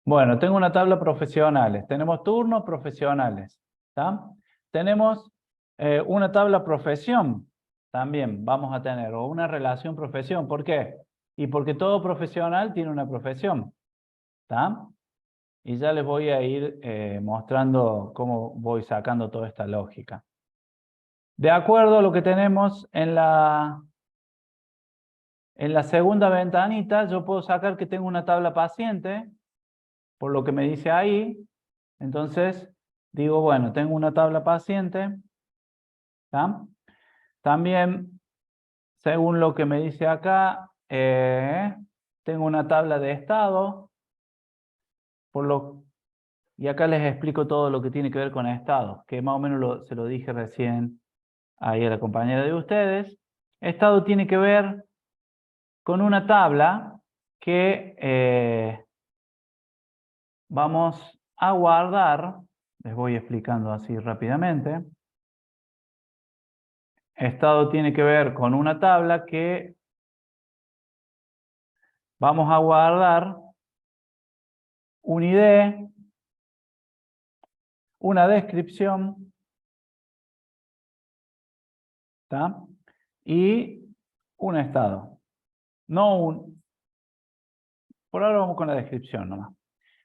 Bueno, tengo una tabla profesionales. Tenemos turnos profesionales. ¿Tá? Tenemos una tabla profesión. También vamos a tener. O una relación profesión. ¿Por qué? Y porque todo profesional tiene una profesión. ¿Tá? Y ya les voy a ir mostrando cómo voy sacando toda esta lógica. De acuerdo a lo que tenemos en la segunda ventanita, yo puedo sacar que tengo una tabla paciente, por lo que me dice ahí. Entonces, digo, bueno, tengo una tabla paciente. ¿Tá? También, según lo que me dice acá, tengo una tabla de estado. Y acá les explico todo lo que tiene que ver con estado, que más o menos se lo dije recién ahí a la compañera de ustedes. Estado tiene que ver con una tabla que vamos a guardar. Les voy explicando así rápidamente. Estado tiene que ver con una tabla que vamos a guardar un ID, una descripción, ¿tá? Y un estado. Por ahora vamos con la descripción nomás.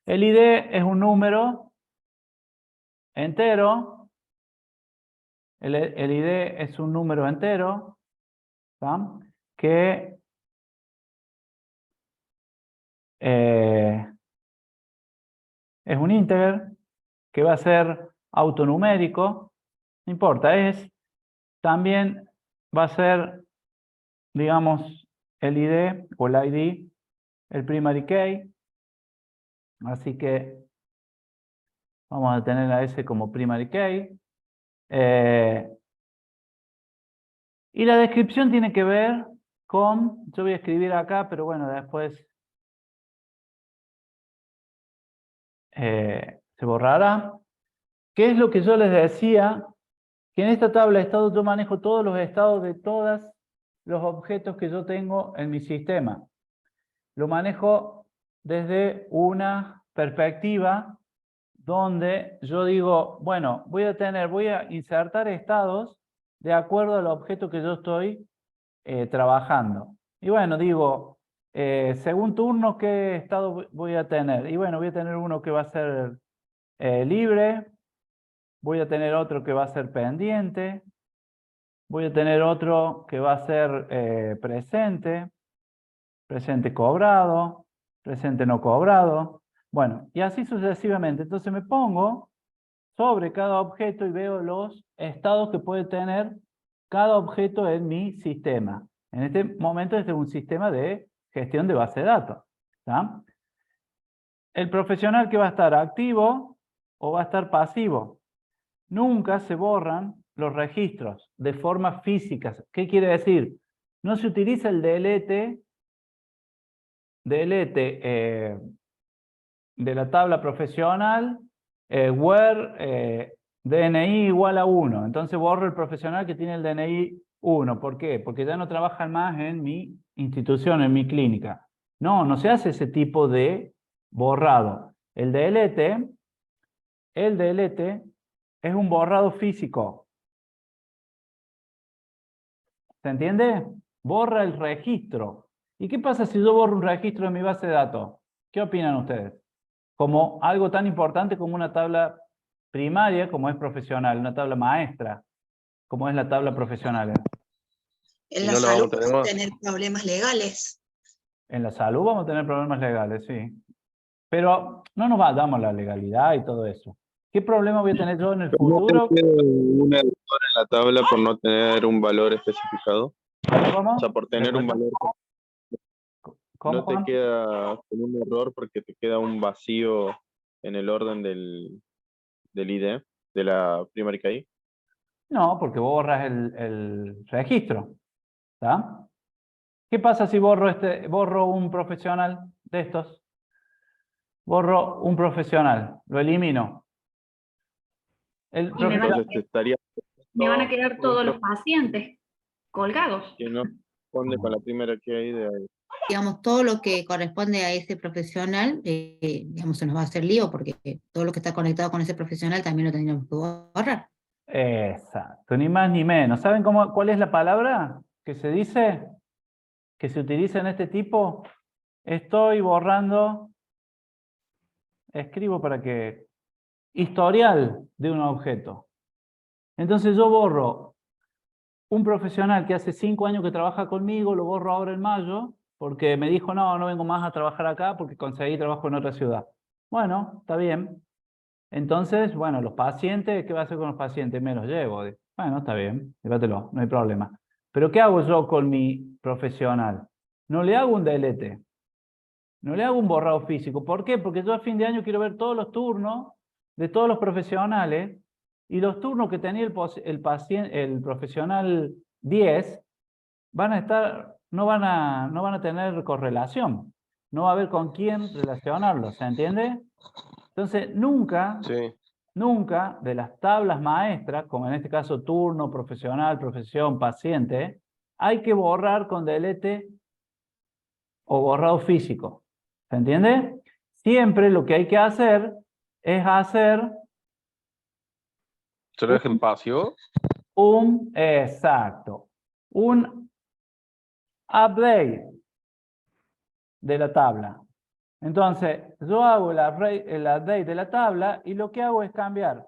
El ID es un número entero. El ID es un número entero, ¿tá? Que es un integer, que va a ser autonumérico. No importa, también va a ser, digamos, el ID o el ID, el primary key. Así que vamos a tener a ese como primary key. Y la descripción tiene que ver con, yo voy a escribir acá, pero bueno, después se borrará. ¿Qué es lo que yo les decía? Que en esta tabla de estado yo manejo todos los estados de todos los objetos que yo tengo en mi sistema. Lo manejo desde una perspectiva donde yo digo, bueno, voy a insertar estados de acuerdo al objeto que yo estoy trabajando. Y bueno, digo, según turno, ¿qué estado voy a tener? Y bueno, voy a tener uno que va a ser libre, voy a tener otro que va a ser pendiente, voy a tener otro que va a ser presente, presente cobrado, presente no cobrado. Bueno, y así sucesivamente. Entonces me pongo sobre cada objeto y veo los estados que puede tener cada objeto en mi sistema. En este momento este es un sistema de gestión de base de datos. ¿Tá? El profesional que va a estar activo o va a estar pasivo. Nunca se borran los registros de forma física. ¿Qué quiere decir? No se utiliza el delete de la tabla profesional where DNI igual a 1. Entonces borro el profesional que tiene el DNI 1. ¿Por qué? Porque ya no trabajan más en mi institución, en mi clínica. No se hace ese tipo de borrado. El delete es un borrado físico. ¿Se entiende? Borra el registro. ¿Y qué pasa si yo borro un registro de mi base de datos? ¿Qué opinan ustedes? Como algo tan importante como una tabla primaria, como es profesional, una tabla maestra, como es la tabla profesional. En Y la no lo vamos salud a tener pueden más. tener problemas legales. En la salud vamos a tener problemas legales, sí. Pero no nos vayamos a la legalidad y todo eso. ¿Qué problema voy a tener yo en el Pero no futuro? te queda un error en la tabla por no tener un valor especificado. ¿Cómo? O sea, por tener un valor, ¿Cómo, no te Juan? queda con un error porque te queda un vacío en el orden del ID, de la primary key. No, porque vos borras el registro. ¿Está? ¿Qué pasa si borro un profesional de estos? Borro un profesional, lo elimino. El Y me van, Entonces te estaría me van a quedar un todos los pacientes colgados. que no responde con la primera key de ahí. digamos, todo lo que corresponde a ese profesional, digamos, se nos va a hacer lío, porque todo lo que está conectado con ese profesional también lo tendríamos que borrar. Exacto, ni más ni menos. ¿Saben cuál es la palabra que se dice? Que se utiliza en este tipo. Estoy borrando, escribo para que, historial de un objeto. Entonces yo borro un profesional que hace 5 años que trabaja conmigo, lo borro ahora en mayo, porque me dijo, no, no vengo más a trabajar acá porque conseguí trabajo en otra ciudad. Bueno, está bien. Entonces, bueno, los pacientes, ¿qué va a hacer con los pacientes? Me los llevo. Bueno, está bien, llévatelo, no hay problema. Pero ¿qué hago yo con mi profesional? No le hago un delete, no le hago un borrado físico. ¿Por qué? Porque yo a fin de año quiero ver todos los turnos de todos los profesionales y los turnos que tenía el profesional 10 van a estar, no van a tener correlación. No va a haber con quién relacionarlos, ¿se entiende? Entonces, nunca Sí. de las tablas maestras, como en este caso turno, profesional, profesión, paciente, hay que borrar con delete o borrado físico. ¿Se entiende? Siempre lo que hay que hacer es hacer ¿Se lo dejen pasivo? exacto, un update de la tabla. Entonces, yo hago el update de la tabla y lo que hago es cambiar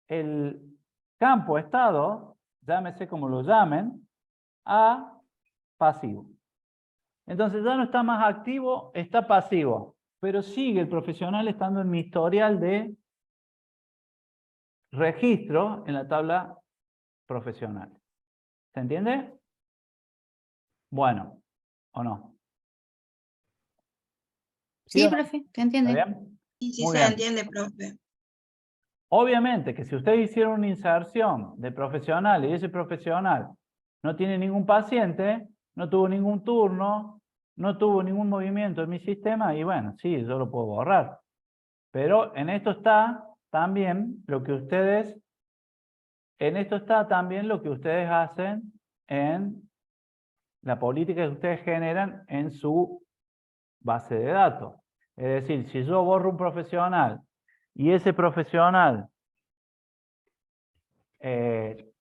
el campo estado, llámese como lo llamen, a pasivo. Entonces ya no está más activo, está pasivo, pero sigue el profesional estando en mi historial de registro en la tabla profesional. ¿Se entiende? Bueno, ¿o no? Sí, o no? profe, ¿Está ¿te entiende? bien? Y si Muy se bien. entiende, profe. Obviamente que si ustedes hicieron una inserción de profesional y ese profesional no tiene ningún paciente, no tuvo ningún turno, no tuvo ningún movimiento en mi sistema, y bueno, sí, yo lo puedo borrar. Pero en esto está también lo que ustedes hacen en la política que ustedes generan en su base de datos. Es decir, si yo borro un profesional y ese profesional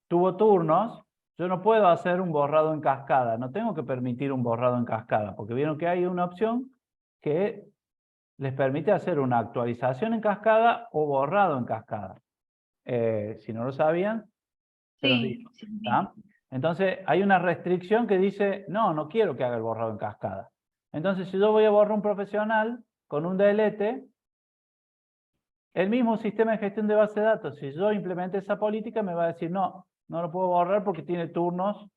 tuvo turnos, yo no puedo hacer un borrado en cascada, no tengo que permitir un borrado en cascada, porque vieron que hay una opción que les permite hacer una actualización en cascada o borrado en cascada. Si no lo sabían, se los digo. ¿Tá? Entonces, hay una restricción que dice, no, no quiero que haga el borrado en cascada. Entonces, si yo voy a borrar un profesional con un delete, el mismo sistema de gestión de base de datos, si yo implementé esa política, me va a decir, no, no lo puedo borrar porque tiene turnos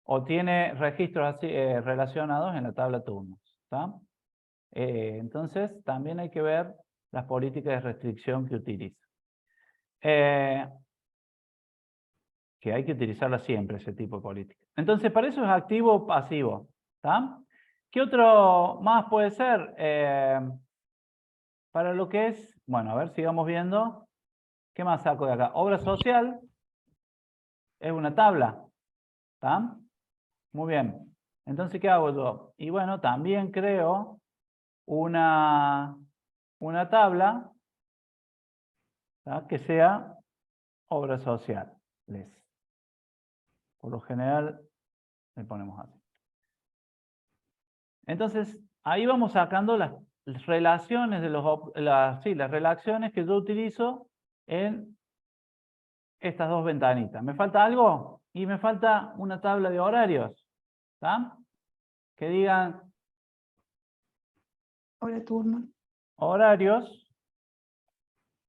o tiene registros así, relacionados en la tabla turnos. ¿Tá? Entonces, también hay que ver las políticas de restricción que utiliza. Que hay que utilizarla siempre, ese tipo de política. Entonces, para eso es activo o pasivo. ¿Tá? ¿Qué otro más puede ser? Para lo que es, bueno, a ver, sigamos viendo. ¿Qué más saco de acá? Obra social es una tabla. ¿Tá? Muy bien. Entonces, ¿qué hago yo? Y bueno, también creo una tabla, ¿tá? Que sea obra social. Por lo general, le ponemos así. Entonces, ahí vamos sacando las relaciones de las relaciones que yo utilizo en estas dos ventanitas. ¿Me falta algo? Y me falta una tabla de horarios. ¿Tá? Que digan Hora turno. horarios.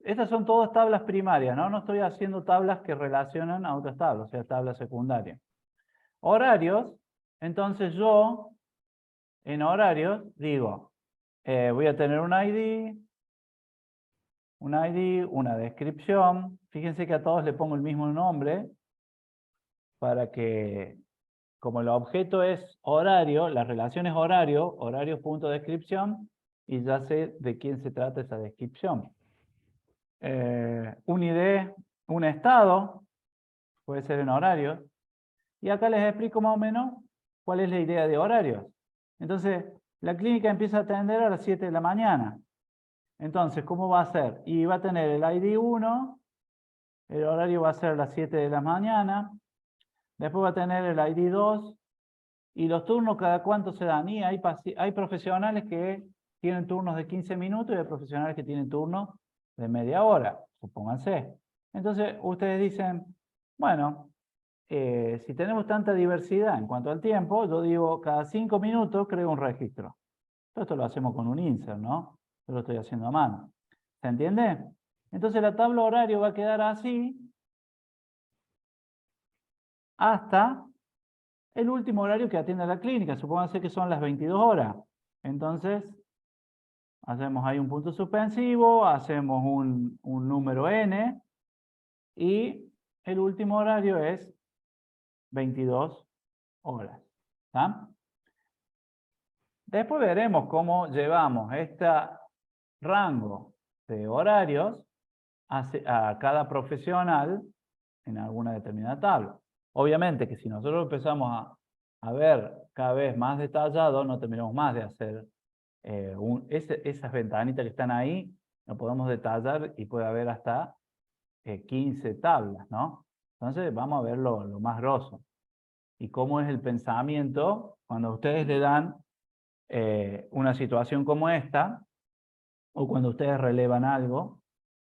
Estas son todas tablas primarias, ¿no? No estoy haciendo tablas que relacionan a otras tablas, o sea, tablas secundarias. Horarios, entonces yo, en horarios, digo, voy a tener un ID, una descripción. Fíjense que a todos le pongo el mismo nombre para que, como el objeto es horario, la relación es horario, horario.descripción, y ya sé de quién se trata esa descripción. Un ID, un estado, puede ser en horarios. Y acá les explico más o menos cuál es la idea de horarios. Entonces, la clínica empieza a atender a las 7 de la mañana. Entonces, ¿cómo va a ser? Y va a tener el ID 1, el horario va a ser a las 7 de la mañana, después va a tener el ID 2, y los turnos cada cuánto se dan. Y hay profesionales que tienen turnos de 15 minutos y hay profesionales que tienen turnos de media hora, supónganse. Entonces, ustedes dicen, bueno, si tenemos tanta diversidad en cuanto al tiempo, yo digo, cada 5 minutos creo un registro. Todo esto lo hacemos con un insert, ¿no? Yo lo estoy haciendo a mano. ¿Se entiende? Entonces la tabla horario va a quedar así hasta el último horario que atiende la clínica. Supónganse que son las 22 horas. Entonces, hacemos ahí un punto suspensivo, hacemos un número n, y el último horario es 22 horas. ¿Está? Después veremos cómo llevamos este rango de horarios a cada profesional en alguna determinada tabla. Obviamente que si nosotros empezamos a ver cada vez más detallado, no terminamos más de hacer esas ventanitas que están ahí, lo podemos detallar y puede haber hasta 15 tablas, ¿no? Entonces vamos a ver lo más grosso. Y cómo es el pensamiento cuando ustedes le dan una situación como esta, o cuando ustedes relevan algo,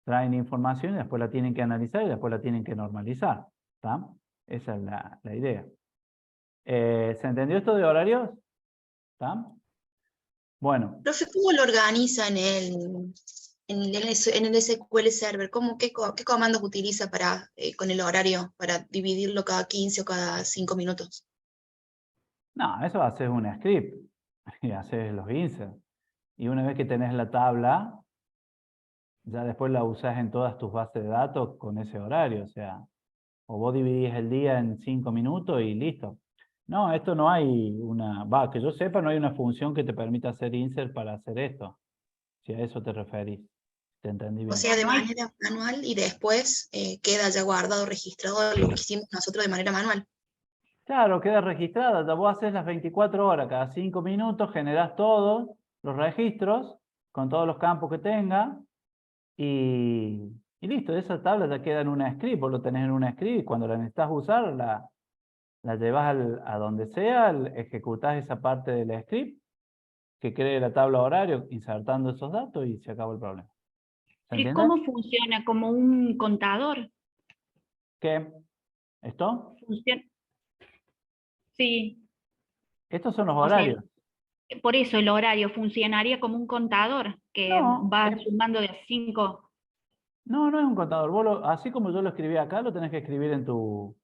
traen información y después la tienen que analizar y después la tienen que normalizar. ¿Está? Esa es la idea. ¿Se entendió esto de horarios? ¿Está? Bueno. Profe, ¿cómo lo organiza en el SQL Server? ¿Qué comandos utiliza con el horario para dividirlo cada 15 o cada 5 minutos? No, eso haces un script y haces los inserts. Y una vez que tenés la tabla, ya después la usás en todas tus bases de datos con ese horario. O sea, o vos dividís el día en 5 minutos y listo. No, esto no hay que yo sepa, no hay una función que te permita hacer insert para hacer esto. Si a eso te referís. Te entendí bien. O sea, de manera manual y después queda ya guardado, registrado lo que hicimos nosotros de manera manual. Claro, queda registrada. Ya vos haces las 24 horas, cada 5 minutos generás todos los registros con todos los campos que tenga y listo. Esa tabla ya queda en una script. Vos lo tenés en una script y cuando la necesitas usar, la llevas a donde sea, ejecutás esa parte del script que cree la tabla horario insertando esos datos y se acabó el problema. ¿Se entiende? ¿Cómo funciona? ¿Como un contador? ¿Qué? ¿Esto? Sí. Estos son los O sea, horarios. por eso el horario funcionaría como un contador que No, va sumando de 5. No, no es un contador. Vos así como yo lo escribí acá, lo tenés que escribir en tu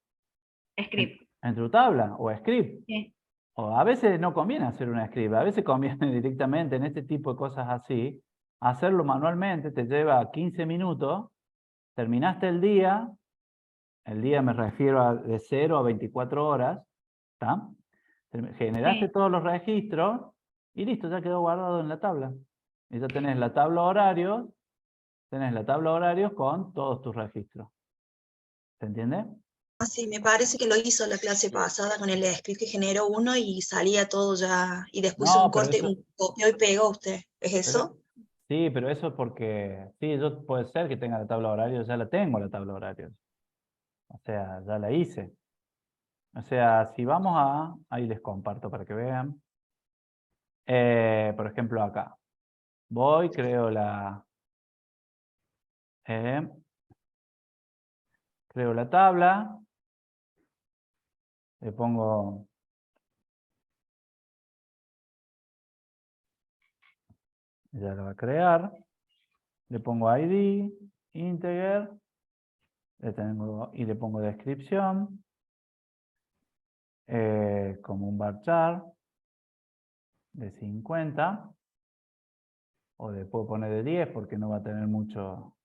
Script. en tu tabla o script. Sí. O a veces no conviene hacer una script, a veces conviene directamente en este tipo de cosas así, hacerlo manualmente, te lleva 15 minutos, terminaste el día me refiero de 0 a 24 horas, ¿está? Generaste Sí. todos los registros y listo, ya quedó guardado en la tabla. Y ya tenés la tabla horarios, con todos tus registros. ¿Se entiende? Sí, me parece que lo hizo la clase pasada con el script que generó uno y salía todo ya, y después No, un pero corte, eso, un copió y pegó usted. ¿Es eso? sí, pero eso es porque, sí, yo puede ser que tenga la tabla horario, ya la tengo la tabla horario. O sea, ya la hice. O sea, si vamos ahí les comparto para que vean. Por ejemplo, acá. Voy, creo la tabla. Le pongo... Ya la va a crear. Le pongo ID, integer. Y le pongo descripción. Como un varchar de 50. O le puedo poner de 10 porque no va a tener mucho...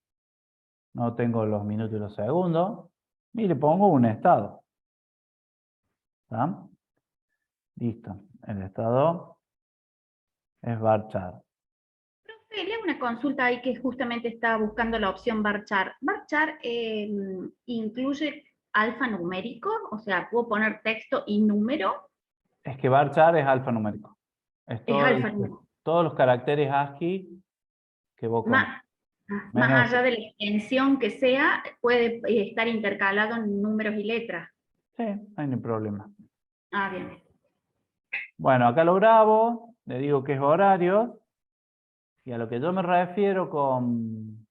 No tengo los minutos y los segundos. Y le pongo un estado. ¿Está? Listo. El estado es varchar. Profe, le hago una consulta ahí que justamente estaba buscando la opción varchar. ¿Varchar incluye alfanumérico? O sea, ¿puedo poner texto y número? Es que varchar es alfanumérico. Es Es todo alfanumérico. todos los caracteres ASCII que vos conoces. Más Menos allá de la extensión que sea, puede estar intercalado en números y letras. sí, no hay ningún problema. Ah, bien. Bueno, acá lo grabo, le digo que es horario, y a lo que yo me refiero con...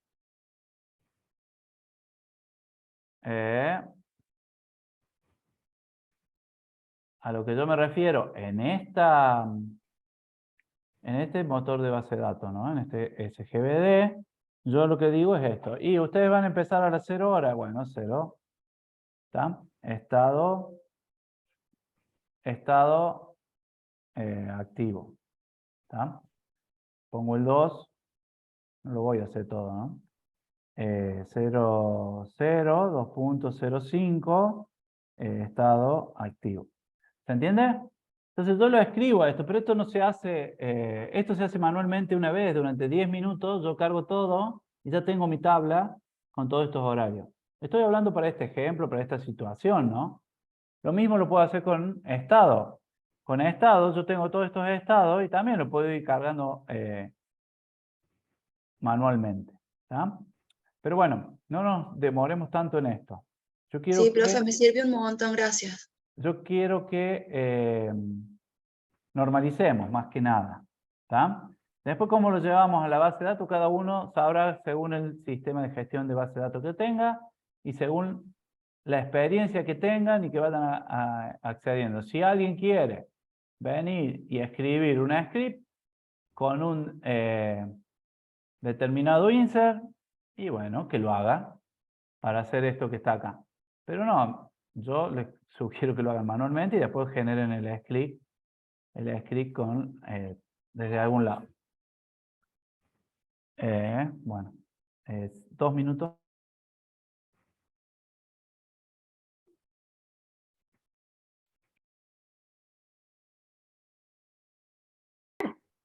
a lo que yo me refiero en este motor de base de datos, ¿no? En este SGBD, yo lo que digo es esto. Y ustedes van a empezar a las 0 horas. Bueno, 0. ¿Está? Estado activo. ¿Está? Pongo el 2. No lo voy a hacer todo, ¿no? 0, 0, 2.05, estado activo. ¿Se entiende? Entonces yo lo escribo a esto, pero esto no se hace, esto se hace manualmente una vez, durante 10 minutos, yo cargo todo y ya tengo mi tabla con todos estos horarios. Estoy hablando para este ejemplo, para esta situación, ¿no? Lo mismo lo puedo hacer con estado. Con estado yo tengo todos estos estados y también lo puedo ir cargando manualmente. ¿Tá? Pero bueno, no nos demoremos tanto en esto. Yo quiero Sí, que, profe, me sirvió un montón, gracias. normalicemos más que nada. ¿Tá? Después, cómo lo llevamos a la base de datos, cada uno sabrá según el sistema de gestión de base de datos que tenga y según la experiencia que tengan y que vayan accediendo. Si alguien quiere venir y escribir una script con un determinado insert, y bueno, que lo haga para hacer esto que está acá. Pero yo les sugiero que lo hagan manualmente y después generen el script desde algún lado. Bueno, 2 minutos.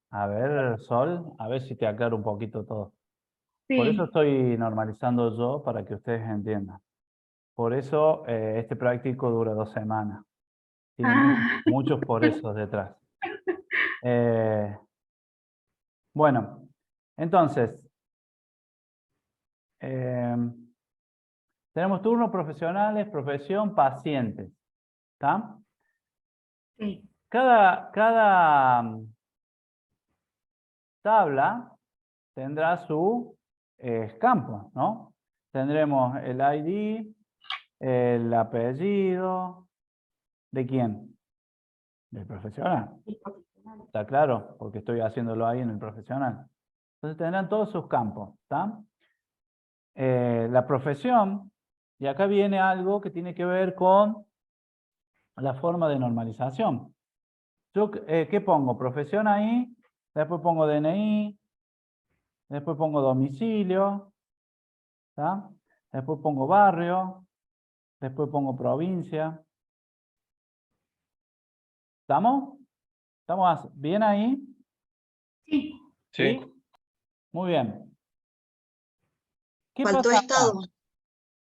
A ver, Sol, a ver si te aclaro un poquito todo. Por eso Sí. estoy normalizando yo para que ustedes entiendan. Por eso este práctico dura 2 semanas. Tiene Ah, muchos por eso detrás. Bueno, entonces, tenemos turnos profesionales, profesión, pacientes. ¿Está? sí. Cada tabla tendrá su campo, ¿no? Tendremos el ID, el apellido, ¿de quién? Del profesional. ¿Está claro? Porque estoy haciéndolo ahí en el profesional. Entonces tendrán todos sus campos, ¿está? La profesión, y acá viene algo que tiene que ver con la forma de normalización. Yo, ¿qué pongo? Profesión ahí, después pongo DNI, después pongo domicilio, ¿está? Después pongo barrio, después pongo provincia. ¿Estamos? ¿Estamos bien ahí? Sí. Sí. Muy bien. ¿Qué Faltó pasa estado. acá?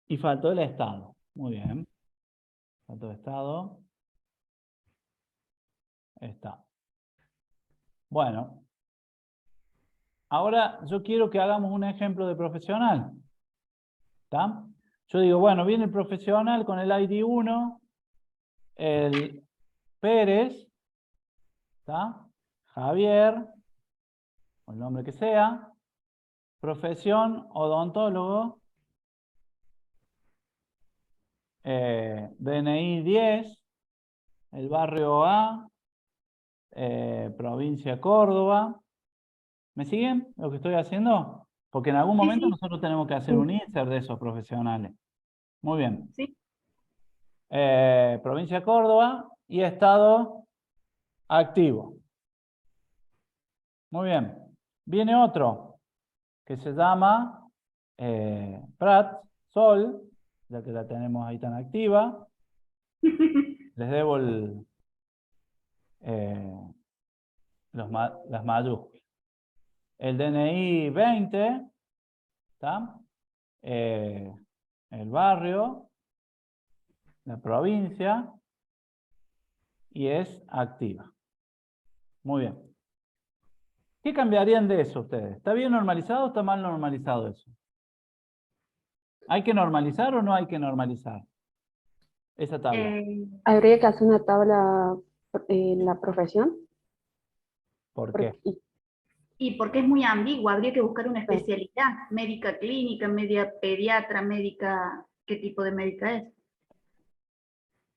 Y faltó el estado. Muy bien. Faltó el estado. Está. Bueno. Ahora yo quiero que hagamos un ejemplo de profesional. ¿Está? Yo digo, bueno, viene el profesional con el ID 1, el Pérez, ¿está? Javier, o el nombre que sea, profesión odontólogo, DNI 10, el barrio A, provincia Córdoba. ¿Me siguen lo que estoy haciendo? Porque en algún Sí, momento sí. nosotros tenemos que hacer un insert de esos profesionales. Muy bien. Sí. Provincia Córdoba y estado activo. Muy bien. Viene otro que se llama Prat, Sol, ya que la tenemos ahí tan activa. Les debo las mayúsculas. El DNI 20, ¿está? El barrio, la provincia, y es activa. Muy bien. ¿Qué cambiarían de eso ustedes? ¿Está bien normalizado o está mal normalizado eso? ¿Hay que normalizar o no hay que normalizar esa tabla? Habría que hacer una tabla en la profesión. ¿Por qué? Y porque es muy ambiguo, habría que buscar una Sí. especialidad, médica clínica, media pediatra, médica, ¿qué tipo de médica es?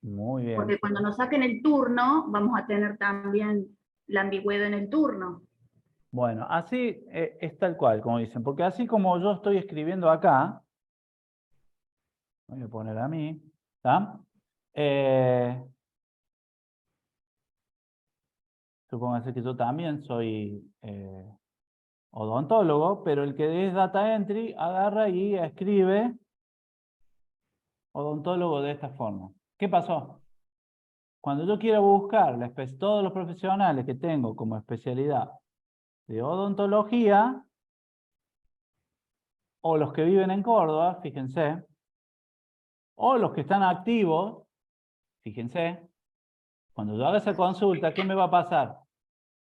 Muy bien. Porque cuando nos saquen el turno, vamos a tener también la ambigüedad en el turno. Bueno, así es tal cual, como dicen, porque así como yo estoy escribiendo acá, voy a poner a mí, ¿está? Supóngase que yo también soy odontólogo, pero el que es data entry agarra y escribe odontólogo de esta forma. ¿Qué pasó? Cuando yo quiero buscar todos los profesionales que tengo como especialidad de odontología, o los que viven en Córdoba, fíjense, o los que están activos, fíjense, cuando yo haga esa consulta, ¿qué me va a pasar?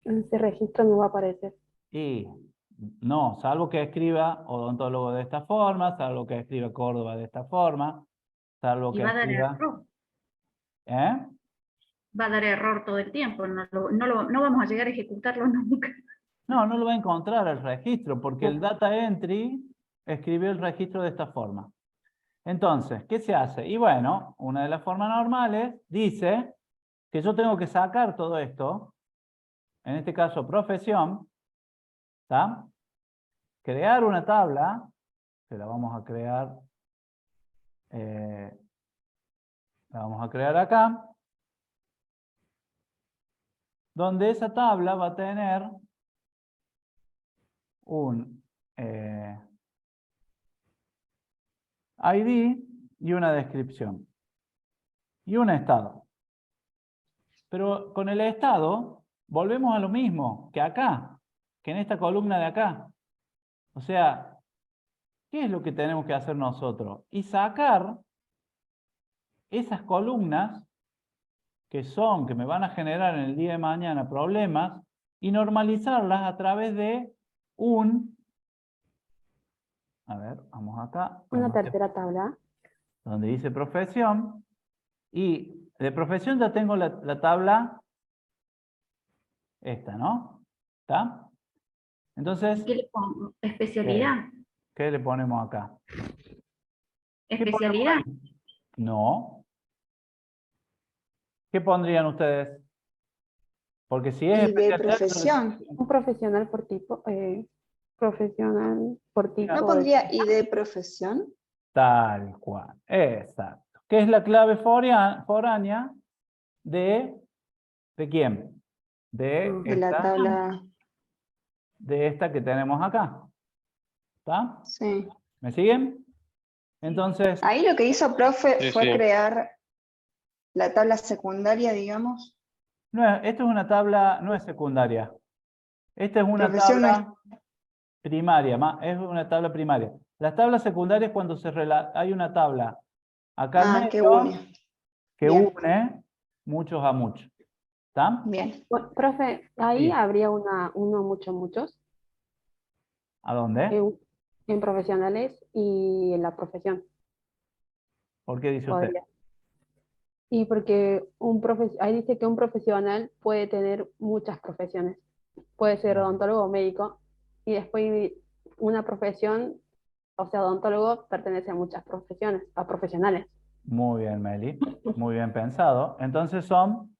En ese registro no va a aparecer. Y no, salvo que escriba odontólogo de esta forma, salvo que escriba Córdoba de esta forma, salvo Y que va a dar escriba... error, ¿Eh? va a dar error todo el tiempo, no vamos a llegar a ejecutarlo nunca. No, no lo va a encontrar el registro, porque el data entry escribió el registro de esta forma. Entonces, ¿qué se hace? Y bueno, una de las formas normales dice que yo tengo que sacar todo esto, en este caso profesión, ¿está? Crear una tabla, que la vamos a crear, acá, donde esa tabla va a tener un ID y una descripción y un estado. Pero con el estado volvemos a lo mismo que acá, que en esta columna de acá. O sea, ¿qué es lo que tenemos que hacer nosotros? Y sacar esas columnas que me van a generar en el día de mañana problemas y normalizarlas a través de a ver, vamos acá, Una tercera tabla. donde dice profesión, y de profesión ya tengo la tabla esta, ¿no? ¿Está? Entonces, ¿Qué le pongo? Especialidad. ¿qué le ponemos acá? ¿Qué ponemos Especialidad. ahí? No. ¿Qué pondrían ustedes? Porque si es Y de especialidad, profesión. Un profesional por tipo. Profesional por tipo. ¿No pondría y de profesión? tal cual, exacto. ¿Qué es la clave foránea de quién? De De la tabla. esta que tenemos acá. ¿Está? Sí. ¿Me siguen? Entonces, Ahí lo que hizo profe Sí, fue sí. crear la tabla secundaria, digamos. esto es una tabla, no es secundaria. Esta es una Profesión no es. tabla primaria, es una tabla primaria. Las tablas secundarias cuando hay una tabla acá al Ah, qué medio une. que Bien. une muchos a muchos. ¿Está? Bien. Bueno, profe, ahí Sí. habría muchos, ¿A dónde? en profesionales y en la profesión. ¿Por qué dice usted? Podría. Y porque ahí dice que un profesional puede tener muchas profesiones. Puede ser odontólogo o médico. Y después una profesión, o sea, odontólogo pertenece a muchas profesiones, a profesionales. Muy bien, Meli. Muy bien pensado. Entonces son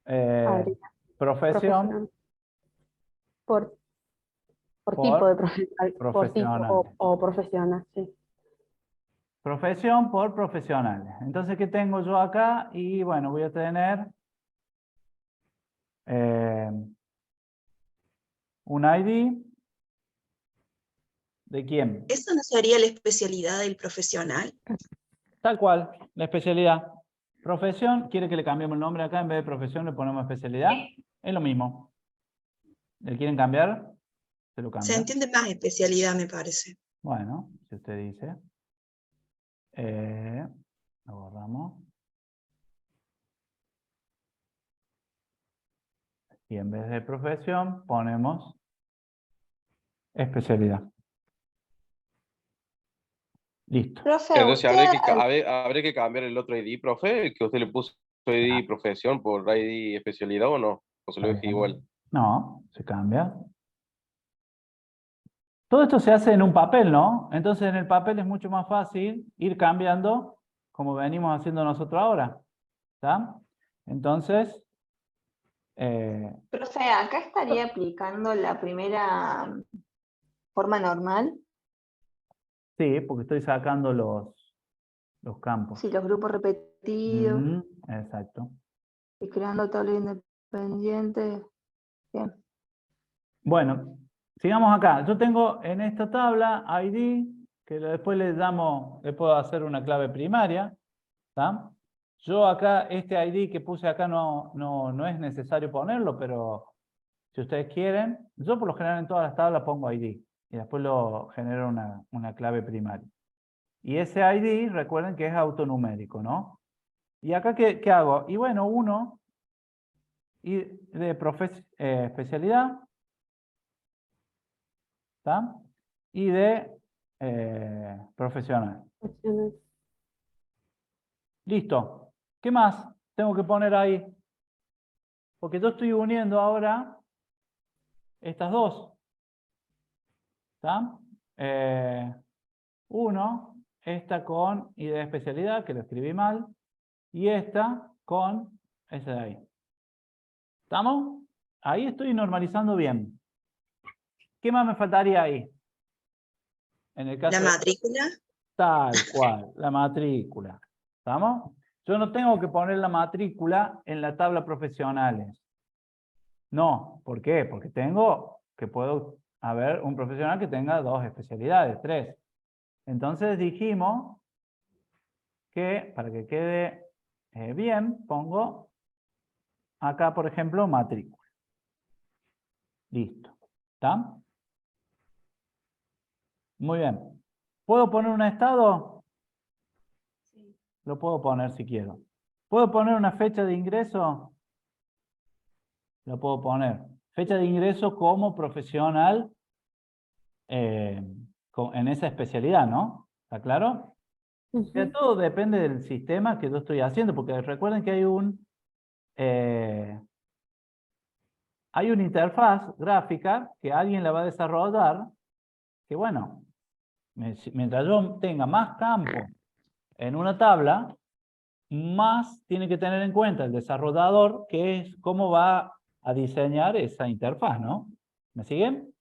Habría profesión profesión por, por tipo de por profesional, por tipo profesionales. o profesional, sí. Profesión por profesionales. Entonces, ¿qué tengo yo acá? Y bueno, voy a tener un ID. ¿De quién? ¿Eso no sería la especialidad del profesional? Tal cual, la especialidad. Profesión, ¿quiere que le cambiemos el nombre acá? En vez de profesión le ponemos especialidad. Es lo mismo. ¿Le quieren cambiar? Se lo Se cambia. entiende más especialidad, me parece. Bueno, si usted dice. Lo borramos. Y en vez de profesión ponemos especialidad. Listo. Profe, Entonces usted habría que cambiar el otro ID, profe, que usted le puso ID profesión por ID especialidad o no, o se lo deje igual. No, se cambia. Todo esto se hace en un papel, ¿no? Entonces en el papel es mucho más fácil ir cambiando como venimos haciendo nosotros ahora. ¿Está? Entonces, profe, acá estaría aplicando la primera forma normal, sí, porque estoy sacando los campos. si los grupos repetidos Exacto. y creando tablas independientes. Bien. Bueno, sigamos acá. Yo tengo en esta tabla ID, que después le puedo hacer una clave primaria. ¿Está? Yo acá, este ID que puse acá no es necesario ponerlo, pero si ustedes quieren, yo por lo general en todas las tablas pongo ID y después lo genero una clave primaria. Y ese ID, recuerden que es autonumérico, ¿no? ¿Y acá qué hago? Y bueno, uno y de especialidad, ¿está? Y de profesional. Opciones. Listo. ¿Qué más tengo que poner ahí? Porque yo estoy uniendo ahora estas dos. ¿Está? Uno, esta con ID de especialidad, que lo escribí mal, y esta con ese de ahí. ¿Estamos? Ahí estoy normalizando bien. ¿Qué más me faltaría ahí? En el caso La matrícula. tal cual, la matrícula. ¿Estamos? Yo no tengo que poner la matrícula en la tabla profesionales. No, ¿por qué? Porque puedo haber un profesional que tenga 2 especialidades, 3. Entonces dijimos que para que quede bien, pongo acá, por ejemplo, matrícula. Listo. ¿Está? Muy bien. ¿Puedo poner un estado? Sí. Lo puedo poner si quiero. ¿Puedo poner una fecha de ingreso? Lo puedo poner. Fecha de ingreso como profesional en esa especialidad, ¿no? ¿Está claro? Ujú. Todo depende del sistema que yo estoy haciendo, porque recuerden que hay una interfaz gráfica que alguien la va a desarrollar, que bueno, mientras yo tenga más campos en una tabla, más tiene que tener en cuenta el desarrollador, que es cómo va a diseñar esa interfaz, ¿no? ¿Me siguen?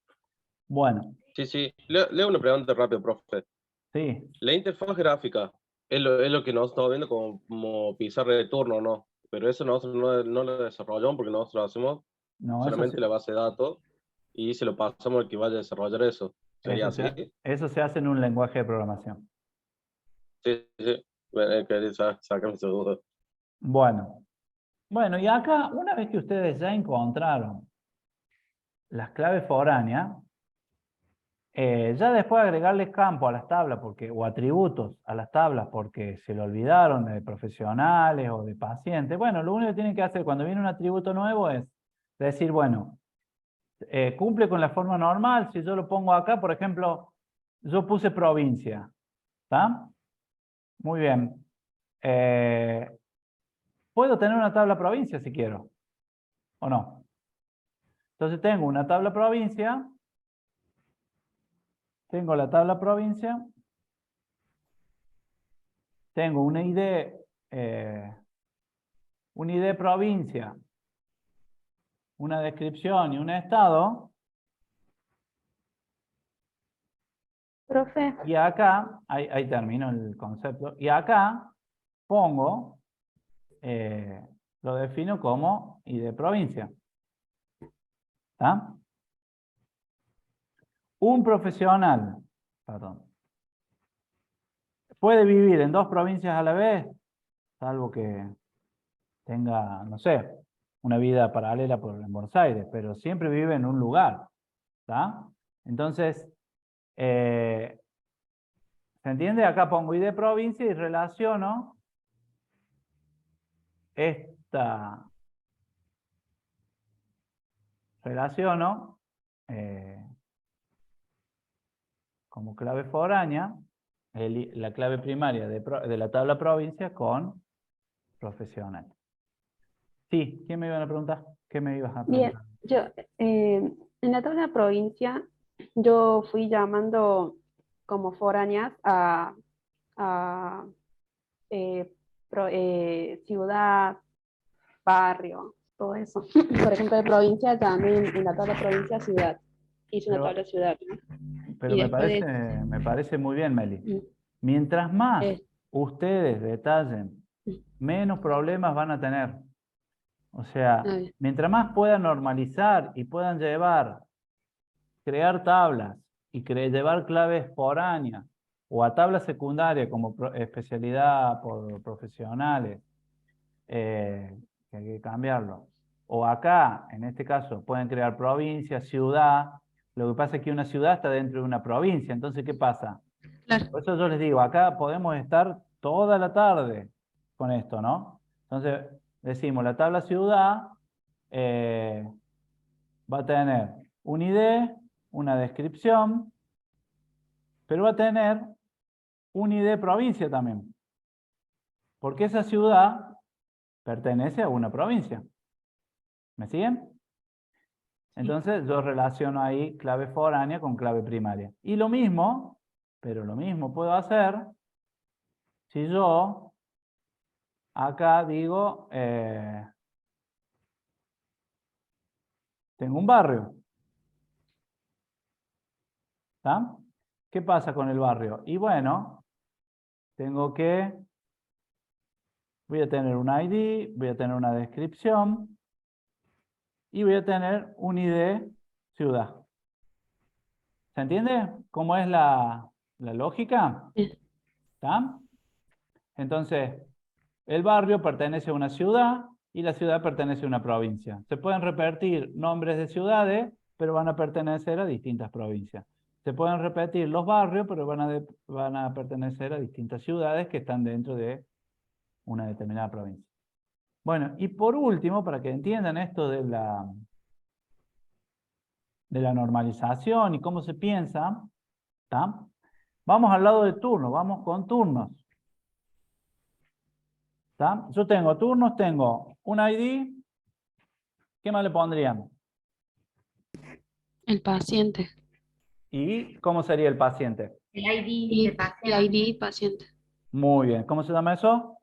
Bueno, Sí, sí. Leo una pregunta rápida, profe. sí. La interfaz gráfica es lo que nosotros estamos viendo como pizarra de turno, ¿no? Pero eso nosotros no lo desarrollamos porque nosotros hacemos No, solamente la base de datos y se lo pasamos al que vaya a desarrollar eso. ¿Sería así? eso se hace en un lenguaje de programación. Sí, sí. Bueno, quería sacarme esa duda. Bueno, y acá, una vez que ustedes ya encontraron las claves foráneas, ya después de agregarles campo a las tablas o atributos a las tablas porque se lo olvidaron de profesionales o de pacientes, bueno, lo único que tienen que hacer cuando viene un atributo nuevo es decir, bueno, cumple con la forma normal. Si yo lo pongo acá, por ejemplo, yo puse provincia. ¿Está? Muy bien. Puedo tener una tabla provincia si quiero, ¿o no? Entonces tengo una tabla provincia. Tengo la tabla provincia. Tengo un ID provincia, una descripción y un estado. Profe, Y acá, ahí termino el concepto. Y acá pongo, lo defino como ID provincia. ¿Está? Un profesional, perdón, puede vivir en 2 provincias a la vez, salvo que tenga, no sé, una vida paralela en Buenos Aires, pero siempre vive en un lugar. ¿Está? Entonces, ¿se entiende? Acá pongo ID provincia y relaciono relaciono como clave foránea la clave primaria de la tabla provincia con profesional. Sí, ¿quién me iba a preguntar? ¿Qué me ibas a Bien, preguntar? yo en la tabla provincia yo fui llamando como foráneas a ciudad, barrio, todo eso. Por ejemplo, de provincia también, en la tabla provincia, ciudad. Hice una Pero- tabla ciudad, ¿no? Pero Y me después parece muy bien, Meli. de... Mientras más Eh, ustedes detallen, menos problemas van a tener. O sea, Ah, bien. mientras más puedan normalizar y puedan crear tablas y llevar claves foráneas o a tabla secundaria como especialidad por profesionales, que hay que cambiarlo. O acá, en este caso, pueden crear provincia, ciudad. Lo que pasa es que una ciudad está dentro de una provincia. Entonces, ¿qué pasa? Claro. Por eso yo les digo, acá podemos estar toda la tarde con esto, ¿no? Entonces, decimos, la tabla ciudad va a tener un ID, una descripción, pero va a tener un ID provincia también. Porque esa ciudad pertenece a una provincia. ¿Me siguen? Entonces yo relaciono ahí clave foránea con clave primaria. Y lo mismo, pero lo mismo puedo hacer si yo acá digo, tengo un barrio. ¿Está? ¿Qué pasa con el barrio? Y bueno, voy a tener un ID, voy a tener una descripción y voy a tener un ID ciudad. ¿Se entiende cómo es la lógica? Bien. ¿Está? Entonces, el barrio pertenece a una ciudad y la ciudad pertenece a una provincia. Se pueden repetir nombres de ciudades, pero van a pertenecer a distintas provincias. Se pueden repetir los barrios, pero van a pertenecer a distintas ciudades que están dentro de una determinada provincia. Bueno, y por último, para que entiendan esto de la normalización y cómo se piensa, ¿tá? Vamos al lado de turnos, vamos con turnos. ¿Tá? Yo tengo turnos, tengo un ID, ¿qué más le pondrían? El paciente. ¿Y cómo sería el paciente? El ID Y, de paciente. ID paciente. Muy bien, ¿cómo se llama eso?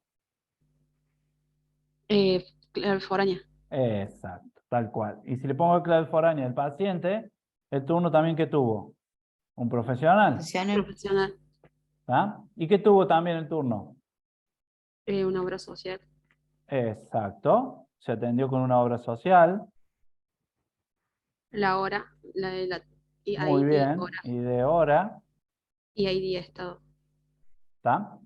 Clave foránea. Exacto, tal cual. Y si le pongo clave foránea del paciente, el turno también que tuvo, un profesional, Profesional. Profesional. ¿tá? ¿Y qué tuvo también el turno? Una obra social. Exacto, se atendió con una obra social, La hora. Y muy ID bien, hora. y de hora, Y ID estado. ¿tá?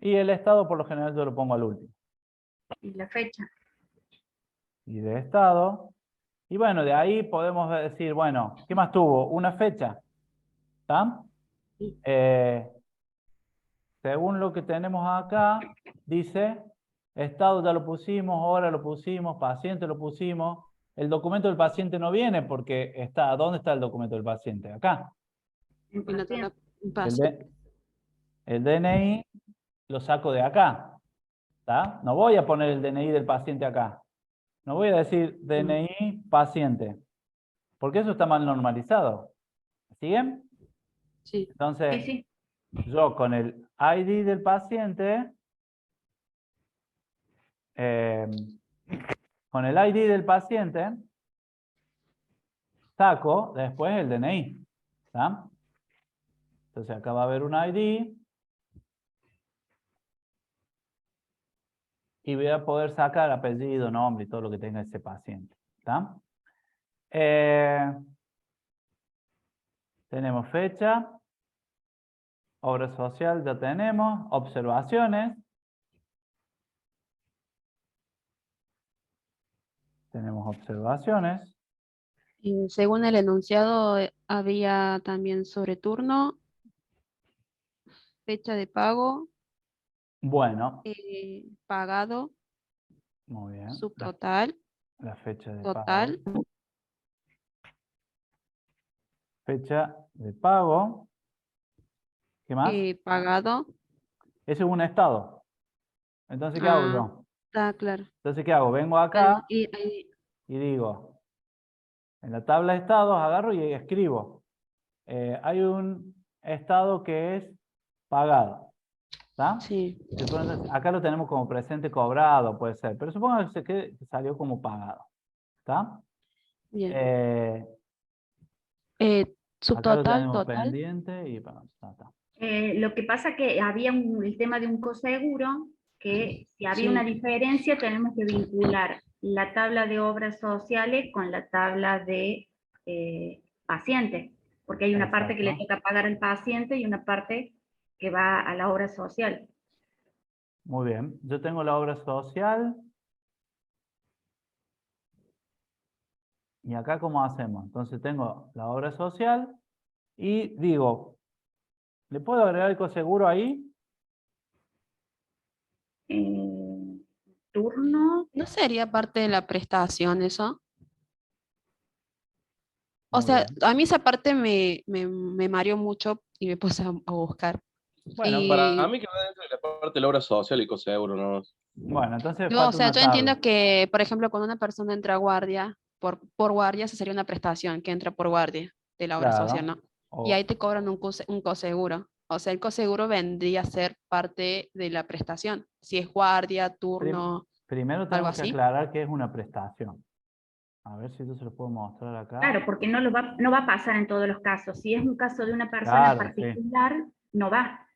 Y el estado por lo general yo lo pongo al último. Y la fecha. Y de estado, y bueno, de ahí podemos decir, bueno, ¿qué más tuvo? Una fecha, ¿tá? Según lo que tenemos acá, dice, estado ya lo pusimos, hora lo pusimos, paciente lo pusimos. El documento del paciente no viene porque está, ¿dónde está el documento del paciente? Acá. En En la paciente. tabla El DNI lo saco de acá, ¿tá? No voy a poner el DNI del paciente acá. No voy a decir DNI paciente, porque eso está mal normalizado. ¿Siguen? Sí. Entonces, Sí, sí. yo con el ID del paciente, saco después el DNI. ¿Tá? Entonces acá va a haber un ID y voy a poder sacar apellido, nombre y todo lo que tenga ese paciente. ¿Tá? Tenemos fecha, obra social ya tenemos, observaciones. Tenemos observaciones. Y según el enunciado, había también sobreturno, fecha de pago, Bueno, pagado, muy bien. subtotal, La fecha de pago. total fecha de pago. ¿Qué más? Pagado. Ese es un estado. Entonces, ¿qué hago Ah, yo? está claro. Entonces, ¿qué hago? Vengo acá y digo, en la tabla de estados agarro y escribo. Hay un estado que es pagado. ¿Está? sí. Acá lo tenemos como presente cobrado, puede ser, pero supongo que salió como pagado. ¿Está? Bien. Acá lo Subtotal, tenemos total. pendiente y bueno, está. Lo que pasa que había el tema de un coseguro, que si había Sí. una diferencia tenemos que vincular la tabla de obras sociales con la tabla de pacientes, porque hay una parte que le Exacto. toca pagar al paciente y una parte que va a la obra social. Muy bien. Yo tengo la obra social. Y acá, ¿cómo hacemos? Entonces tengo la obra social y digo, ¿le puedo agregar el coseguro ahí? Turno, ¿No sería parte de la prestación eso? O Muy sea, bien. a mí esa parte me mareó mucho y me puse a buscar. Bueno, Para Y mí que va dentro de la parte de la obra social y coseguro, ¿no? bueno, entonces yo, o falta sea, una yo tabla. entiendo que, por ejemplo, cuando una persona entra a guardia, por guardia, esa sería una prestación que entra por guardia de la obra social, Claro. ¿no? Y ahí O, te cobran un coseguro. O sea, el coseguro vendría a ser parte de la prestación. Si es guardia, turno, primero algo tenemos que así. aclarar que es una prestación. A ver si yo se lo puedo mostrar acá. claro, porque no va a pasar en todos los casos. Si es un caso de una persona Claro, sí. particular, no va.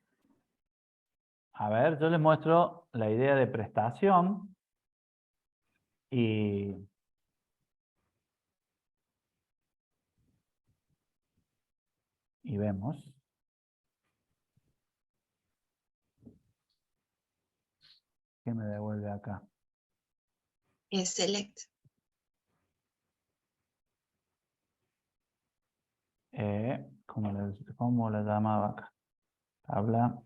A ver, yo les muestro la idea de prestación y vemos. ¿Qué me devuelve acá? Select. ¿Cómo la llamaba acá? Tabla.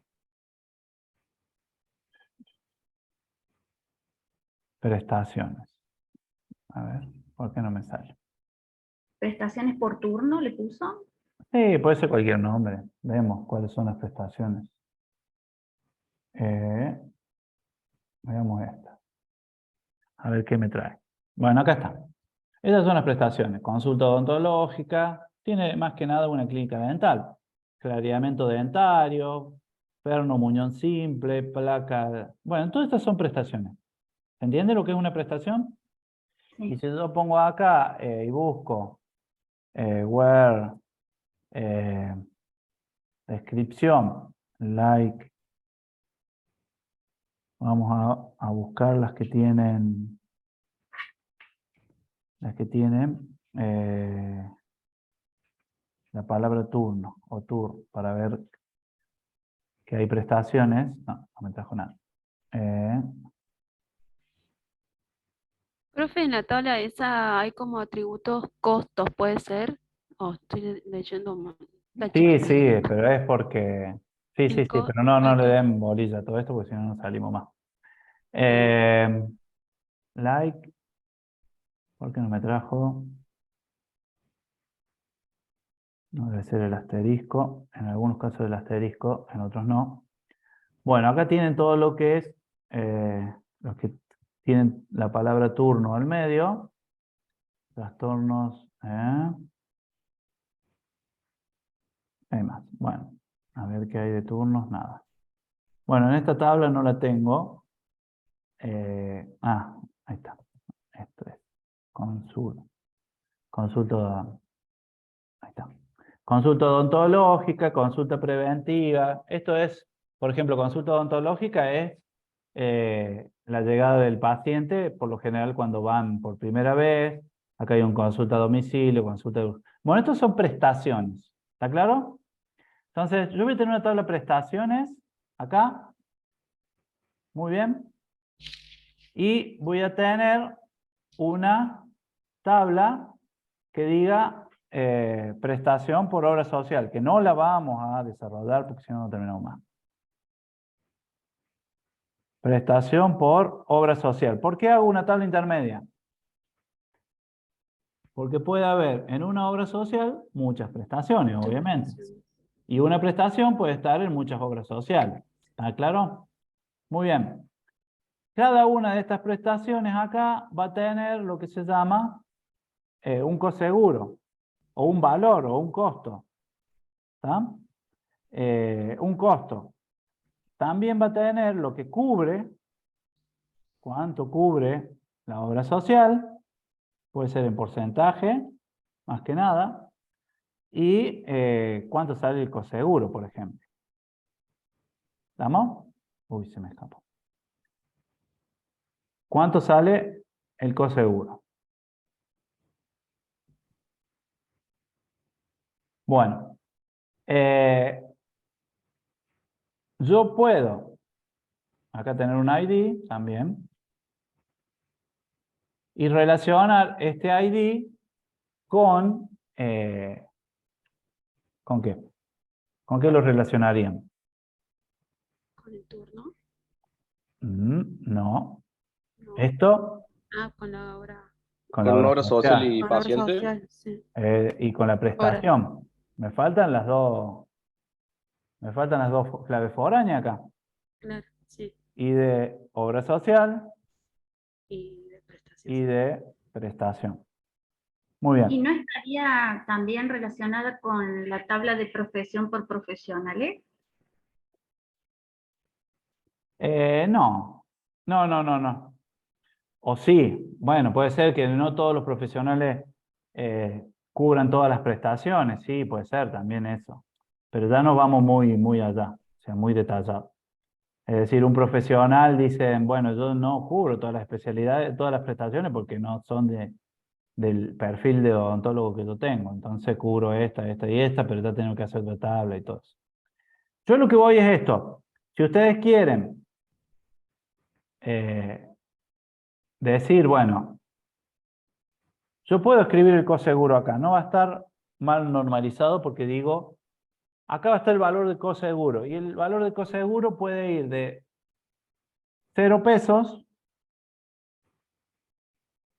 Prestaciones. A ver, ¿por qué no me sale? Prestaciones por turno, le puso. Sí, puede ser cualquier nombre. Vemos cuáles son las prestaciones. Veamos esta. A ver qué me trae. Bueno, acá está. Esas son las prestaciones. Consulta odontológica. Tiene más que nada una clínica dental. Clareamiento dentario. Perno muñón simple. Placa. Bueno, todas estas son prestaciones. ¿Entiende lo que es una prestación? Sí. Y si yo pongo acá y busco where descripción, like, vamos a buscar las que tienen la palabra turno o tour para ver que hay prestaciones. No me trajo nada. Profe, en la tabla esa hay como atributos costos, ¿puede ser? Oh, estoy leyendo mal. Está Sí, chiquita. sí, pero es porque... Sí, sí, El sí, costo, pero no le den bolilla a todo esto porque si no nos salimos más. Like, ¿por qué no me trajo? No debe ser el asterisco. En algunos casos el asterisco, en otros no. Bueno, acá tienen todo lo que es, los que tienen la palabra turno al medio. Trastornos. Hay más. Bueno, a ver qué hay de turnos. Nada. Bueno, en esta tabla no la tengo. Ahí está. Esto es consulta. Ahí está. Consulta odontológica, consulta preventiva. Esto es, por ejemplo, consulta odontológica es la llegada del paciente, por lo general cuando van por primera vez. Acá hay un consulta a domicilio, consulta... Bueno, estos son prestaciones. ¿Está claro? Entonces, yo voy a tener una tabla de prestaciones acá. Muy bien. Y voy a tener una tabla que diga prestación por obra social, que no la vamos a desarrollar porque si no, no terminamos más. Prestación por obra social. ¿Por qué hago una tabla intermedia? Porque puede haber en una obra social muchas prestaciones, obviamente. Y una prestación puede estar en muchas obras sociales. ¿Está claro? Muy bien. Cada una de estas prestaciones acá va a tener lo que se llama un coseguro, o un valor, o un costo. ¿Está? Un costo. También va a tener lo que cubre, cuánto cubre la obra social, puede ser en porcentaje, más que nada, y cuánto sale el coseguro, por ejemplo. ¿Estamos? Uy, se me escapó. ¿Cuánto sale el coseguro? Bueno, yo puedo acá tener un ID también y relacionar este ID con ¿con qué? ¿Con qué lo relacionaríamos? Con el turno. No. No. Esto Ah, con la obra. con Con la una obra obra social y Con la obra paciente. social, sí. y con la prestación. Me faltan las dos claves foráneas acá. Claro, sí. Y de obra social Y de prestación. y de prestación. Muy ¿Y bien. no estaría también relacionada con la tabla de profesión por profesionales? No. No. O sí. Bueno, puede ser que no todos los profesionales cubran todas las prestaciones. Sí, puede ser también eso. Pero ya nos vamos muy allá. O sea, muy detallado. Es decir, un profesional dice, bueno, yo no cubro todas las especialidades, todas las prestaciones porque no son del perfil de odontólogo que yo tengo. Entonces cubro esta y esta, pero ya tengo que hacer la tabla y todo eso. Yo lo que voy es esto. Si ustedes quieren decir, bueno, yo puedo escribir el coseguro acá. No va a estar mal normalizado porque digo, acá va a estar el valor de coseguro. Y el valor de coseguro puede ir de 0 pesos,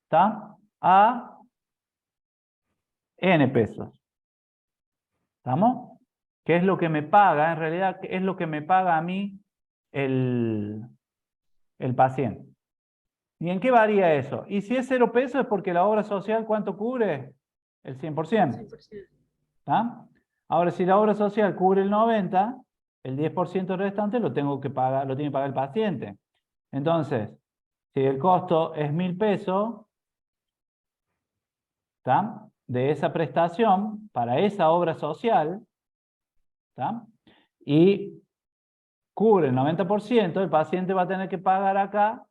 ¿está? A N pesos. ¿Estamos? ¿Qué es lo que me paga? En realidad, ¿qué es lo que me paga a mí el paciente? ¿Y en qué varía eso? Y si es 0 pesos es porque la obra social, ¿cuánto cubre? El 100%. 100%. ¿Está? Ahora, si la obra social cubre el 90%, el 10% restante lo tengo que pagar, lo tiene que pagar el paciente. Entonces, si el costo es 1.000 pesos, ¿está? De esa prestación para esa obra social, ¿está? Y cubre el 90%, el paciente va a tener que pagar acá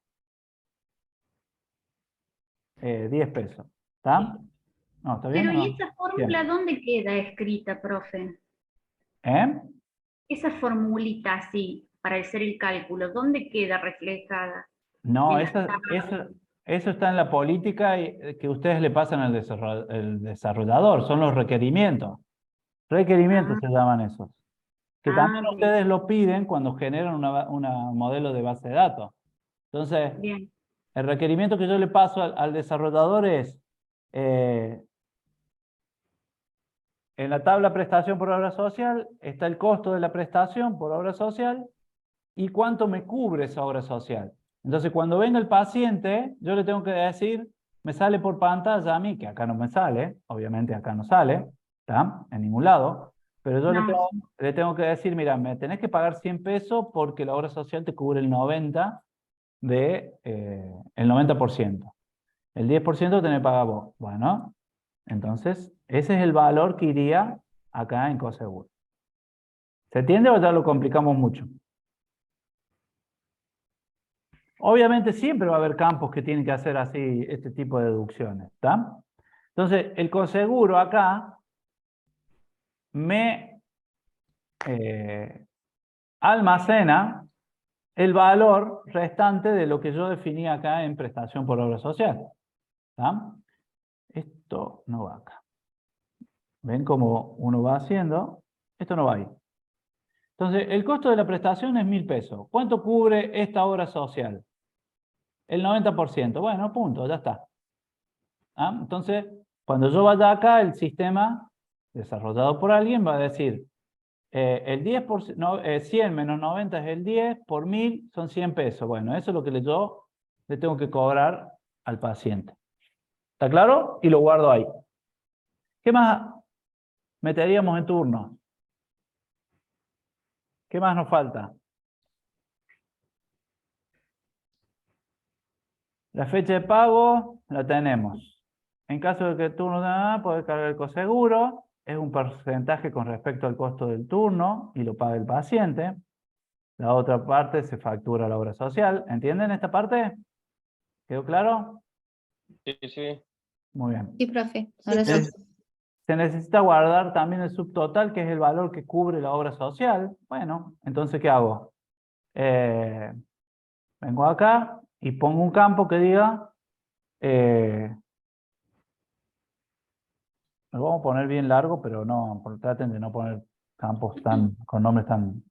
10 pesos. ¿Está? No, ¿está bien Pero o ¿y no? esa fórmula dónde queda escrita, profe? ¿Eh? Esa formulita así, para hacer el cálculo, ¿dónde queda reflejada? No, En la eso está en la política que ustedes le pasan al desarrollador, son los requerimientos. Requerimientos se llaman esos. Que también bien, ustedes lo piden cuando generan un modelo de base de datos. Entonces, bien. el requerimiento que yo le paso al desarrollador es, en la tabla prestación por obra social, está el costo de la prestación por obra social y cuánto me cubre esa obra social. Entonces, cuando venga el paciente, yo le tengo que decir, me sale por pantalla a mí, que acá no me sale, obviamente acá no sale, ¿está? En ningún lado, pero yo No, le tengo que decir, mira, me tenés que pagar 100 pesos porque la obra social te cubre el 90% el 90%. El 10% tenés que pagar vos. Bueno, entonces, ese es el valor que iría acá en Coseguro. ¿Se entiende o ya lo complicamos mucho? Obviamente siempre va a haber campos que tienen que hacer así este tipo de deducciones, ¿está? Entonces, el coseguro acá me almacena el valor restante de lo que yo definí acá en prestación por obra social. ¿Está? Esto no va acá. ¿Ven cómo uno va haciendo? Esto no va ahí. Entonces, el costo de la prestación es 1.000 pesos. ¿Cuánto cubre esta obra social? El 90%. Bueno, punto, ya está. ¿Ah? Entonces, Cuando yo vaya acá, el sistema desarrollado por alguien va a decir, el 10%, no, 100 menos 90 es el 10, por 1000 son 100 pesos. Bueno, eso es lo que yo le tengo que cobrar al paciente. ¿Está claro? Y lo guardo ahí. ¿Qué más meteríamos en turno? ¿Qué más nos falta? La fecha de pago la tenemos. En caso de que el turno nada, puede cargar el coseguro. Es un porcentaje con respecto al costo del turno y lo paga el paciente. La otra parte se factura a la obra social. ¿Entienden esta parte? ¿Quedó claro? Sí, sí. Muy bien. Sí, profe. Sí, Ahora profe. sí. Se necesita guardar también el subtotal, que es el valor que cubre la obra social. Bueno, entonces, ¿qué hago? Vengo acá y pongo un campo que diga, lo vamos a poner bien largo, pero no, traten de no poner campos con nombres tan...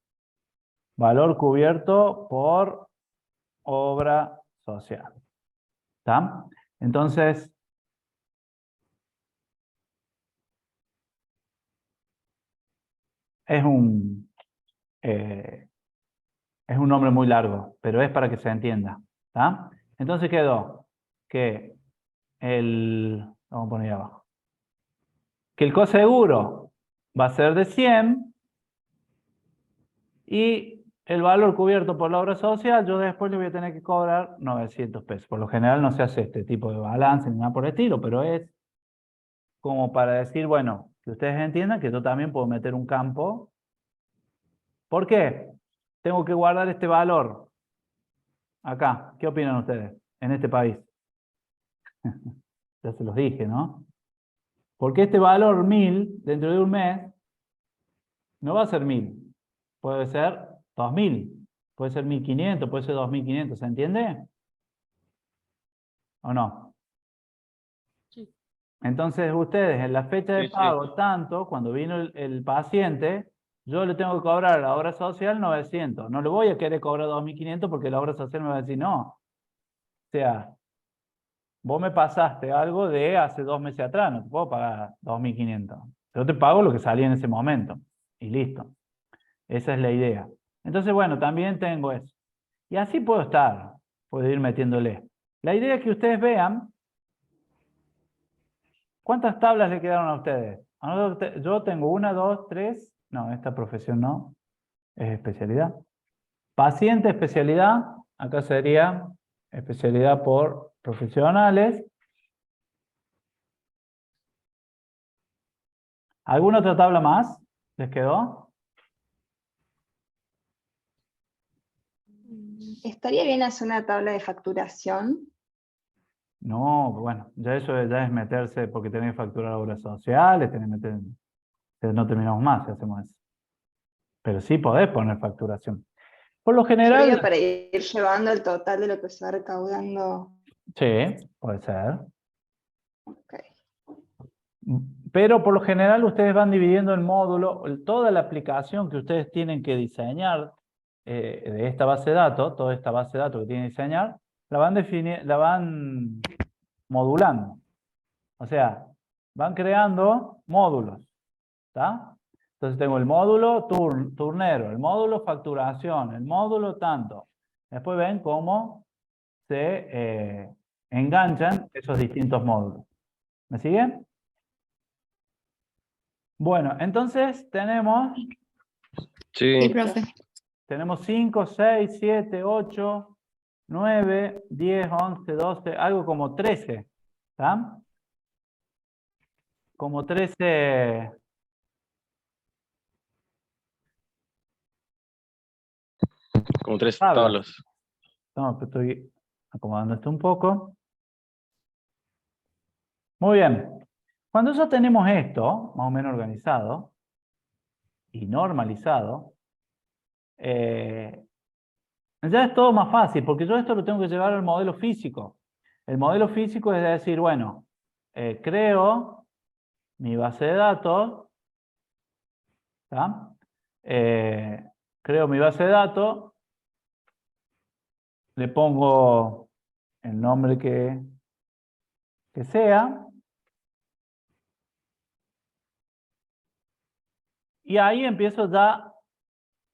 Valor cubierto por obra social. ¿Está? Entonces, es un nombre muy largo, pero es para que se entienda. ¿Está? Entonces quedó que vamos a poner ahí abajo, que el coseguro va a ser de 100 y el valor cubierto por la obra social, yo después le voy a tener que cobrar 900 pesos. Por lo general no se hace este tipo de balance ni nada por el estilo, pero es como para decir, bueno, que ustedes entiendan que yo también puedo meter un campo. ¿Por qué? Tengo que guardar este valor acá. ¿Qué opinan ustedes en este país? Ya se los dije, ¿no? Porque este valor 1000 dentro de un mes no va a ser 1000. Puede ser 2000. Puede ser 1500, puede ser 2500. ¿Se entiende? ¿O no? Sí. Entonces ustedes en la fecha de Sí, sí. pago, tanto, cuando vino el paciente, yo le tengo que cobrar a la obra social 900. No le voy a querer cobrar 2500 porque la obra social me va a decir no. O sea, vos me pasaste algo de hace 2 meses atrás, no te puedo pagar 2500. Yo te pago lo que salía en ese momento. Y listo. Esa es la idea. Entonces, bueno, también tengo eso. Y así puedo estar. Puedo ir metiéndole. La idea es que ustedes vean cuántas tablas le quedaron a ustedes. Yo tengo 1, 2, 3. No, esta profesión no. Es especialidad. Paciente, especialidad. Acá sería especialidad por profesionales. ¿Alguna otra tabla más? ¿Les quedó? ¿Estaría bien hacer una tabla de facturación? No, bueno, ya eso ya es meterse porque tenés que facturar obras sociales, no terminamos más si hacemos eso. Pero sí podés poner facturación. Por lo Yo general, digo para ir llevando el total de lo que se va recaudando. sí, puede ser. Ok. Pero por lo general ustedes van dividiendo el módulo, toda la aplicación que ustedes tienen que diseñar de esta base de datos, toda esta base de datos que tienen que diseñar, la van modulando. O sea, van creando módulos. ¿Está? Entonces tengo el módulo turnero, el módulo facturación, el módulo tanto. Después ven cómo se enganchan esos distintos módulos. ¿Me siguen? Bueno, entonces tenemos Sí, Sí. profe. 5, 6, 7, 8, 9, 10, 11, 12, algo como 13. ¿Está? Como 13. Como 3 tablas. tablas. No, estoy acomodando esto un poco. Muy bien. Cuando ya tenemos esto, más o menos organizado y normalizado, ya es todo más fácil, porque yo esto lo tengo que llevar al modelo físico. El modelo físico es decir, bueno, creo mi base de datos, ¿tá? Creo mi base de datos, le pongo el nombre que sea, Y ahí empiezo ya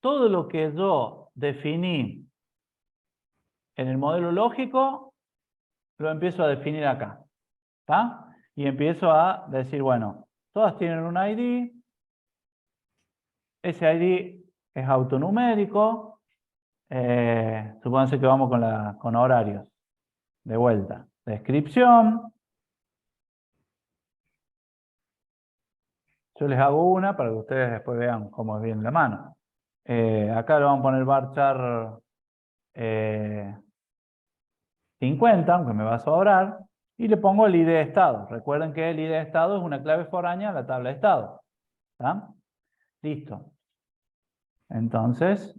todo lo que yo definí en el modelo lógico, lo empiezo a definir acá. ¿Está? Y empiezo a decir, bueno, todas tienen un ID. Ese ID es autonumérico. Supónganse que vamos con horarios. De vuelta. Descripción. Yo les hago una para que ustedes después vean cómo es bien la mano. Acá le vamos a poner varchar 50, aunque me va a sobrar, y le pongo el ID de estado. Recuerden que el ID de estado es una clave foránea a la tabla de estado. ¿Está? Listo. Entonces,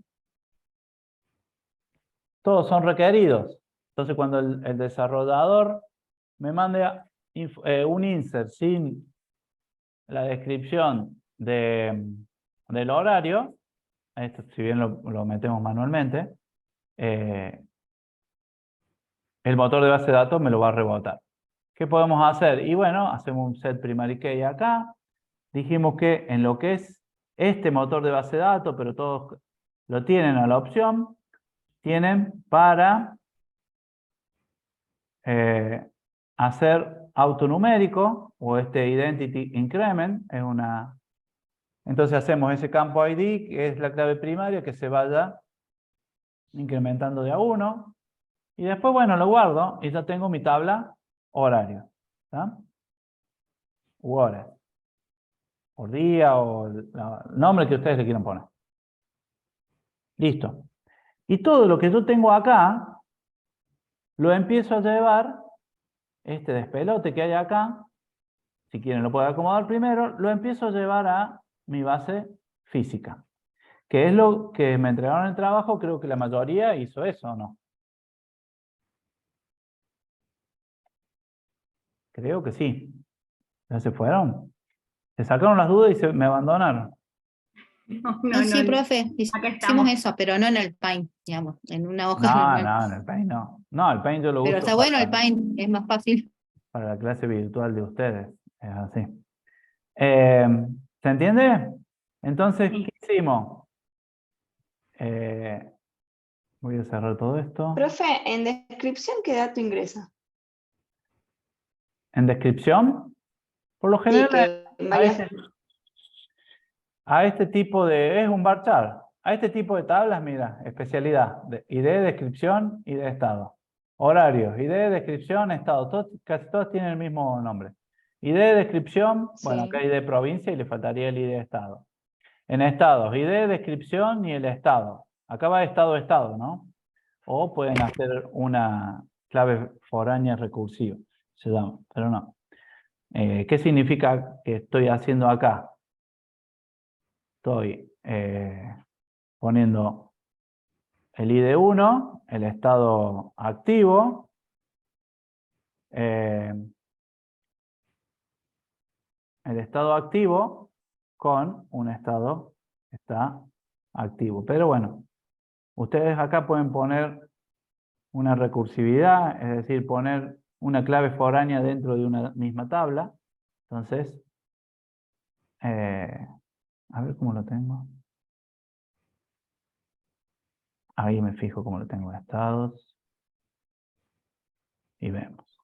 todos son requeridos. Entonces, cuando el desarrollador me mande un insert sin la descripción del horario, esto si bien lo metemos manualmente, el motor de base de datos me lo va a rebotar. ¿Qué podemos hacer? Y bueno, hacemos un set primary key acá. Dijimos que en lo que es este motor de base de datos, pero todos lo tienen a la opción, tienen para hacer autonumérico o este identity increment. Entonces hacemos ese campo ID, que es la clave primaria, que se vaya incrementando de a 1. Y después, bueno, lo guardo y ya tengo mi tabla horario. ¿Está? U horas. Por día o el nombre que ustedes le quieran poner. Listo. Y todo lo que yo tengo acá, lo empiezo a llevar, este despelote que hay acá, si quieren lo puedo acomodar primero, lo empiezo a llevar a mi base física. Que es lo que me entregaron el trabajo, creo que la mayoría hizo eso, ¿o no? Creo que sí. ¿Ya se fueron? Se sacaron las dudas y me abandonaron. No, No, sí, no. profe, Acá hicimos estamos. eso, pero no en el Paint, digamos, en una hoja No, normal. no, en el Paint no. No, el Paint yo lo Pero uso está bueno el Paint, es más fácil. para la clase virtual de ustedes. Es así. ¿Se entiende? Entonces, Sí. ¿qué hicimos? Voy a cerrar todo esto. Profe, en descripción, ¿qué dato ingresa? En descripción, por lo Sí, general, que varias... a este tipo de... Es un bar chart. A este tipo de tablas, mira, especialidad. ID, descripción, ID de estado. Horarios, ID, descripción, estado. Casi todos tienen el mismo nombre. ID, descripción, bueno, Sí. acá ID de provincia y le faltaría el ID de estado. En estados, ID, descripción y el estado. Acá va estado, ¿no? O pueden hacer una clave foránea recursiva, se llama, pero no. ¿Qué significa que estoy haciendo acá? Estoy poniendo el ID1, el estado activo, el estado activo con un estado que está activo. Pero bueno, ustedes acá pueden poner una recursividad, es decir, poner una clave foránea dentro de una misma tabla. Entonces, a ver cómo lo tengo. Ahí me fijo cómo lo tengo en estados. Y vemos.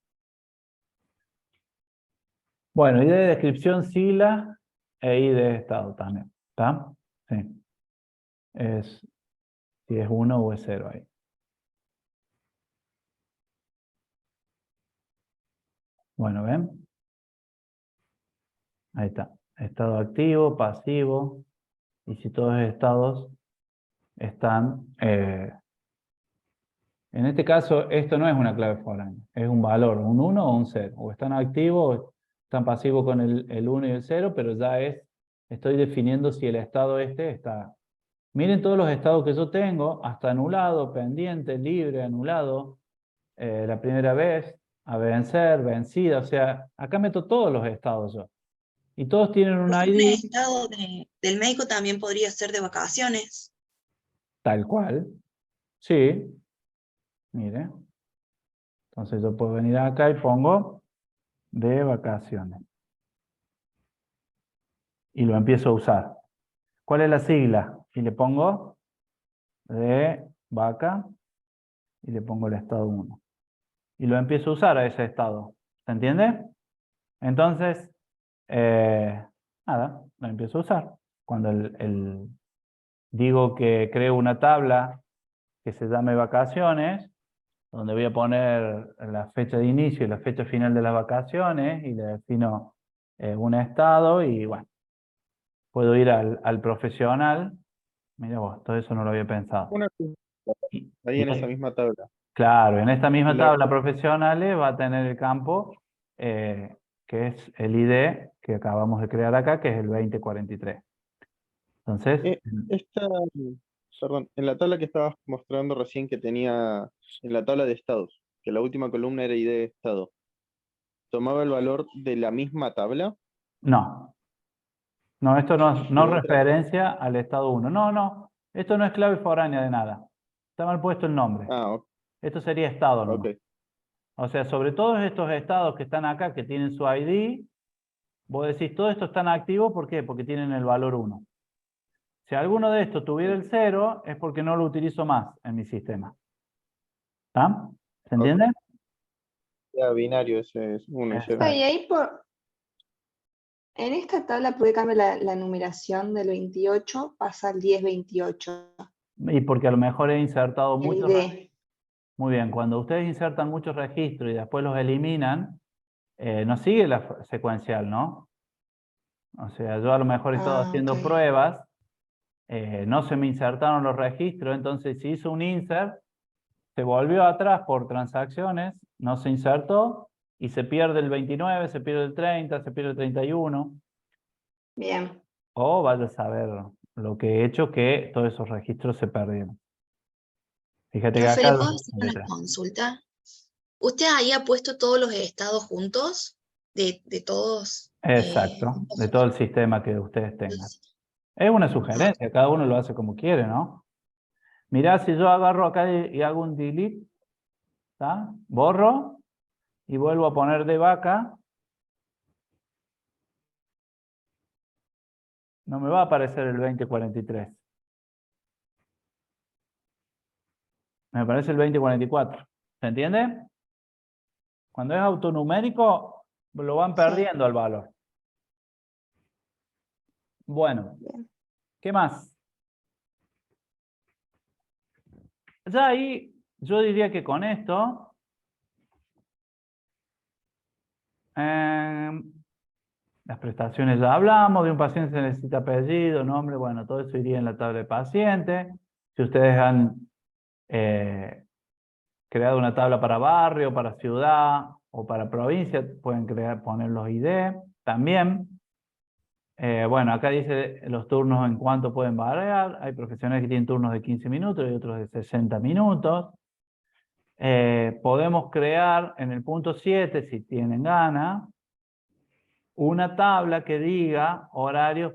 Bueno, ID de descripción, sigla e ID de estado también. ¿Está? Sí. Si es 1 o es 0 ahí. Bueno, ¿ven? Ahí está. Estado activo, pasivo. Y si todos los estados están... en este caso, esto no es una clave foránea. Es un valor, un 1 o un 0. O están activos o están pasivos con el 1 y el 0, pero ya estoy definiendo si el estado está... Miren todos los estados que yo tengo, hasta anulado, pendiente, libre, anulado, la primera vez, a vencer, vencida, o sea, acá meto todos los estados yo. Y todos tienen un Un ID estado del médico también podría ser de vacaciones. tal cual. Sí, mire. Entonces yo puedo venir acá y pongo de vacaciones. Y lo empiezo a usar. ¿Cuál es la sigla? Y le pongo de vaca y le pongo el estado 1. Y lo empiezo a usar a ese estado. ¿Se entiende? Entonces, nada, lo empiezo a usar. Cuando digo que creo una tabla que se llame vacaciones, donde voy a poner la fecha de inicio y la fecha final de las vacaciones, y le defino un estado, y bueno, puedo ir al profesional. Mira vos, todo eso no lo había pensado. Una cosa, Y- ahí y en esa misma tabla. Claro, en esta misma La- tabla profesionales va a tener el campo que es el ID que acabamos de crear acá, que es el 2043. Entonces, Esta, perdón, en la tabla que estabas mostrando recién que tenía, en la tabla de estados, que la última columna era ID de estado, ¿tomaba el valor de la misma tabla? no, esto no ¿De otra? referencia al estado 1. No, esto no es clave foránea de nada. Está mal puesto el nombre. Ah, ok. Esto sería estado nomás. Ok. O sea, sobre todos estos estados que están acá, que tienen su ID, vos decís, todos estos están activos, ¿por qué? Porque tienen el valor 1. Si alguno de estos tuviera el 0, es porque no lo utilizo más en mi sistema. ¿Está? ¿Se entiende? Ya binario, ese es 1 y 0. Exacto. Y ahí en esta tabla puede cambiar la numeración del 28, pasa al 1028. Y porque a lo mejor he insertado El muchos. ID. Muy bien, cuando ustedes insertan muchos registros y después los eliminan, no sigue la secuencial, ¿no? O sea, yo a lo mejor he estado haciendo Ok. pruebas, no se me insertaron los registros, entonces si hizo un insert, se volvió atrás por transacciones, no se insertó, y se pierde el 29, se pierde el 30, se pierde el 31, Bien. o vaya a saber lo que he hecho, que todos esos registros se perdieron. Fíjate que Profe, acá... ¿le puedo hacer una consulta? ¿Usted ahí ha puesto todos los estados juntos? De todos. Exacto, de todo el sistema que ustedes tengan. Es una sugerencia, cada uno lo hace como quiere, ¿no? Mirá, si yo agarro acá y hago un delete, ¿está? Borro y vuelvo a poner de vaca, no me va a aparecer el 2043. Me aparece el 2044. ¿Se entiende? Cuando es autonumérico, lo van perdiendo el valor. Bueno, ¿qué más? Ya ahí, yo diría que con esto... las prestaciones ya hablamos, de un paciente se necesita apellido, nombre, bueno, todo eso iría en la tabla de paciente. Si ustedes han creado una tabla para barrio, para ciudad o para provincia, pueden poner los ID también. Bueno, acá dice los turnos en cuánto pueden variar. Hay profesionales que tienen turnos de 15 minutos y otros de 60 minutos. Podemos crear en el punto 7, si tienen ganas, una tabla que diga horarios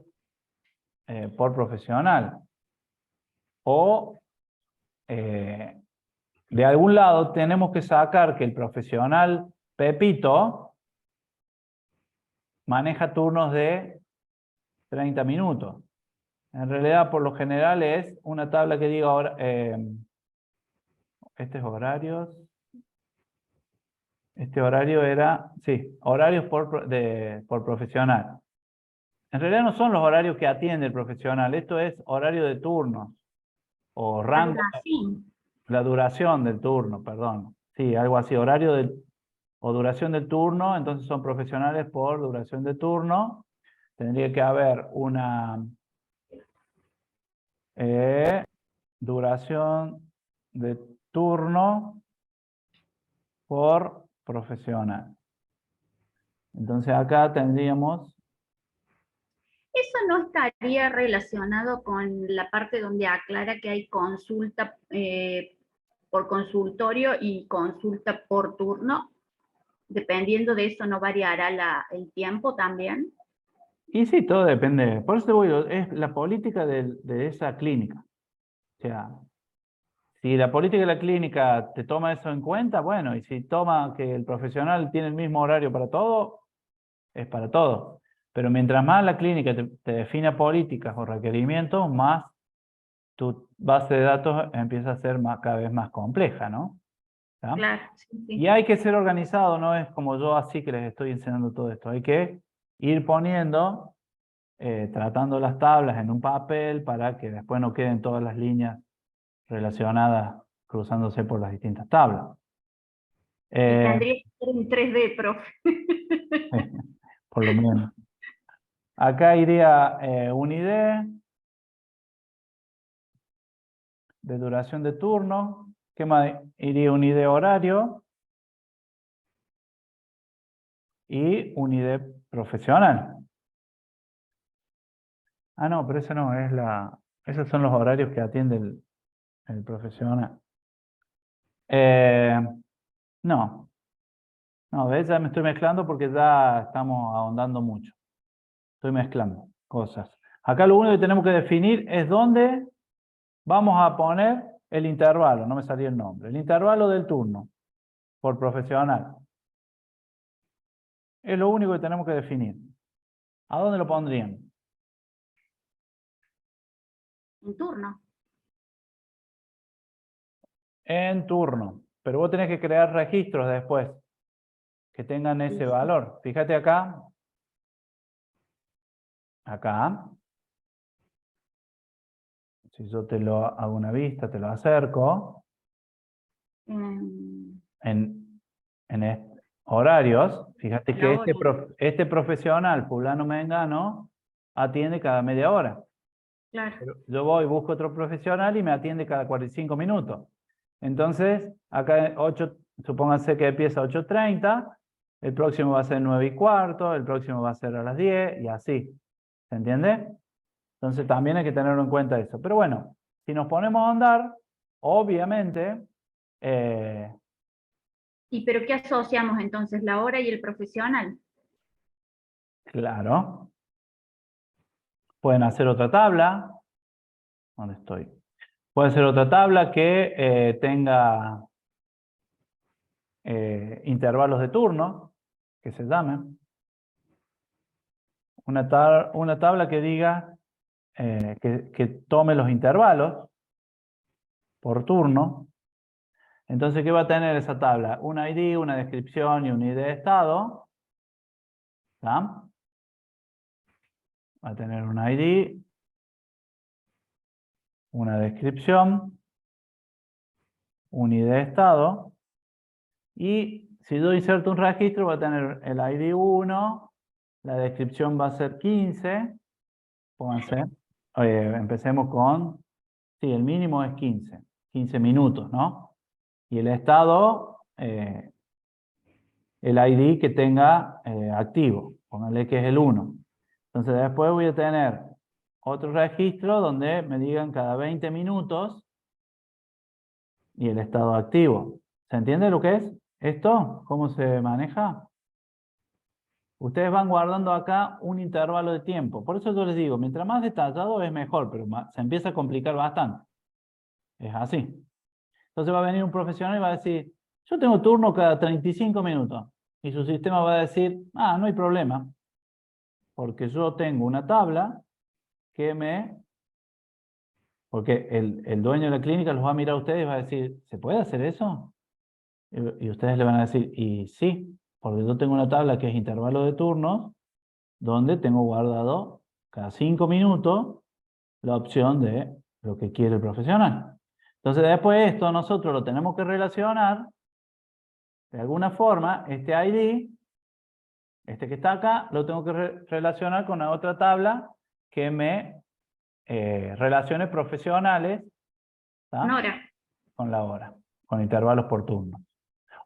por profesional. O de algún lado tenemos que sacar que el profesional Pepito maneja turnos de 30 minutos. En realidad, por lo general, es una tabla que diga ahora, este es horarios. Este horario era, sí, horarios por profesional. En realidad no son los horarios que atiende el profesional, esto es horario de turnos o rango, la duración del turno, perdón. Sí, algo así, horario o duración del turno, entonces son profesionales por duración de turno. Tendría que haber una duración de turno por profesional. Entonces acá tendríamos... ¿Eso no estaría relacionado con la parte donde aclara que hay consulta por consultorio y consulta por turno? Dependiendo de eso, ¿no variará el tiempo también? Y sí, todo depende. Por eso voy, es la política de esa clínica. O sea, si la política de la clínica te toma eso en cuenta, bueno, y si toma que el profesional tiene el mismo horario para todo, es para todo. Pero mientras más la clínica te defina políticas o requerimientos, más tu base de datos empieza a ser cada vez más compleja, ¿no? ¿Tá? Claro, sí, sí. Y hay que ser organizado, no es como yo así que les estoy enseñando todo esto. Hay que ir poniendo, tratando las tablas en un papel para que después no queden todas las líneas relacionadas cruzándose por las distintas tablas. Y tendría que ser en 3D, profe. Por lo menos. Acá iría un ID de duración de turno. ¿Qué más? Iría un ID horario y un ID profesional. Ah, no, pero eso no, esos son los horarios que atiende el profesional. No, ¿ves? Ya me estoy mezclando porque ya estamos ahondando mucho. Estoy mezclando cosas. Acá lo único que tenemos que definir es dónde vamos a poner el intervalo, no me salía el nombre. El intervalo del turno por profesional. Es lo único que tenemos que definir. ¿A dónde lo pondrían? En turno. En turno. Pero vos tenés que crear registros después que tengan ese valor. Fíjate acá. Acá. Si yo te lo hago una vista, te lo acerco. En horarios, fíjate que este profesional, fulano mengano, atiende cada media hora. Claro. Pero yo voy, busco otro profesional y me atiende cada 45 minutos. Entonces, acá supónganse que empieza a 8:30, el próximo va a ser 9:15, el próximo va a ser a las 10 y así. ¿Se entiende? Entonces también hay que tenerlo en cuenta eso. Pero bueno, si nos ponemos a andar, obviamente... ¿Y pero qué asociamos entonces? ¿La hora y el profesional? Claro. Pueden hacer otra tabla. ¿Dónde estoy? Puede ser otra tabla que tenga intervalos de turno, que se llamen. Una tabla que diga que tome los intervalos por turno. Entonces, ¿qué va a tener esa tabla? Un ID, una descripción y un ID de estado. ¿Tá? Va a tener un ID, una descripción, un ID de estado. Y si yo inserto un registro, va a tener el ID 1, la descripción va a ser 15. Pónganse. Empecemos con, sí, el mínimo es 15 minutos, ¿no? Y el estado, el ID que tenga activo, pónganle que es el 1. Entonces después voy a tener otro registro donde me digan cada 20 minutos y el estado activo. ¿Se entiende lo que es esto? ¿Cómo se maneja? Ustedes van guardando acá un intervalo de tiempo. Por eso yo les digo, mientras más detallado es mejor, pero se empieza a complicar bastante. Es así. Entonces va a venir un profesional y va a decir, yo tengo turno cada 35 minutos. Y su sistema va a decir, no hay problema. Porque yo tengo una tabla que porque el dueño de la clínica los va a mirar a ustedes y va a decir, ¿se puede hacer eso? Y ustedes le van a decir, y sí, porque yo tengo una tabla que es intervalo de turnos, donde tengo guardado cada 5 minutos la opción de lo que quiere el profesional. Entonces después esto nosotros lo tenemos que relacionar de alguna forma, este ID, este que está acá, lo tengo que relacionar con la otra tabla que me relacione profesionales, ¿tá? Una hora. Con la hora, con intervalos por turno.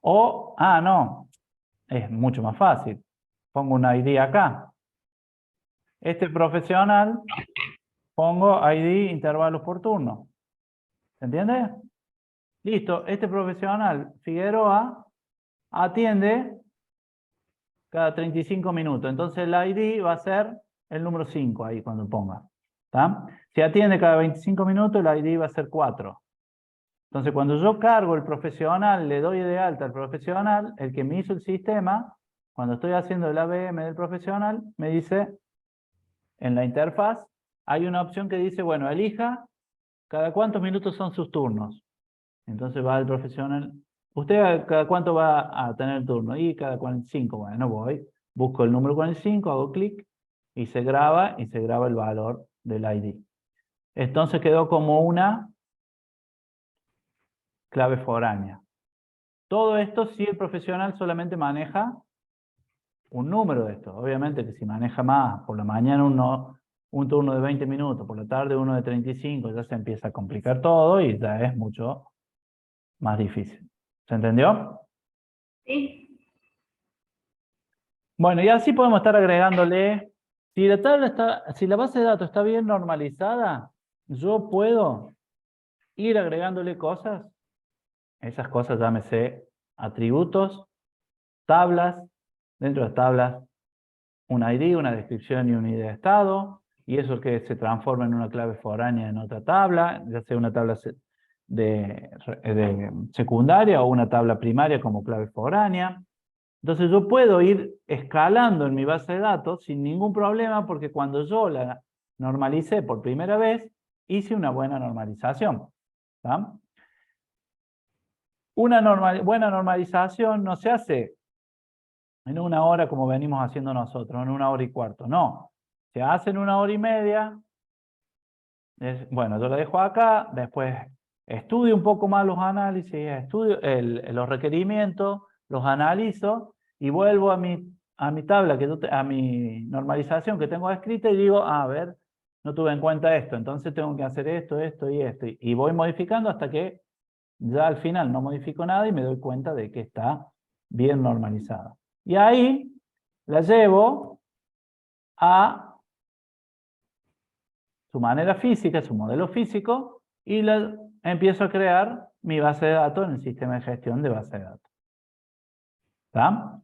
O, no, es mucho más fácil. Pongo un ID acá. Este profesional, pongo ID intervalos por turno. ¿Se entiende? Listo, este profesional, Figueroa, atiende cada 35 minutos. Entonces el ID va a ser el número 5 ahí cuando ponga. ¿Tá? Si atiende cada 25 minutos, el ID va a ser 4. Entonces cuando yo cargo el profesional, le doy de alta al profesional, el que me hizo el sistema, cuando estoy haciendo el ABM del profesional, me dice, en la interfaz, hay una opción que dice, bueno, elija cada cuántos minutos son sus turnos. Entonces va el profesional, ¿usted cada cuánto va a tener turno? Y cada 45, bueno, voy, busco el número 45, hago clic, y se graba el valor del ID. Entonces quedó como una clave foránea. Todo esto si el profesional solamente maneja un número de estos. Obviamente que si maneja más, por la mañana un turno de 20 minutos, por la tarde uno de 35, ya se empieza a complicar todo y ya es mucho más difícil. ¿Se entendió? Sí. Bueno, y así podemos estar agregándole. Si la tabla está, si la base de datos está bien normalizada, yo puedo ir agregándole cosas. Esas cosas llámese atributos, tablas, dentro de las tablas un ID, una descripción y un ID de estado, y eso que se transforma en una clave foránea en otra tabla, ya sea una tabla de secundaria o una tabla primaria como clave foránea. Entonces yo puedo ir escalando en mi base de datos sin ningún problema porque cuando yo la normalicé por primera vez, hice una buena normalización. ¿Tá? Una buena normalización no se hace en una hora como venimos haciendo nosotros, en una hora y cuarto. No, se hace en una hora y media. Bueno, yo lo dejo acá, después estudio un poco más los análisis, estudio los requerimientos, los analizo y vuelvo a mi tabla, a mi normalización que tengo escrita y digo, a ver, no tuve en cuenta esto, entonces tengo que hacer esto, esto y esto. Y voy modificando hasta que ya al final no modifico nada y me doy cuenta de que está bien normalizada. Y ahí la llevo a su manera física, su modelo físico, y empiezo a crear mi base de datos en el sistema de gestión de base de datos. ¿Está?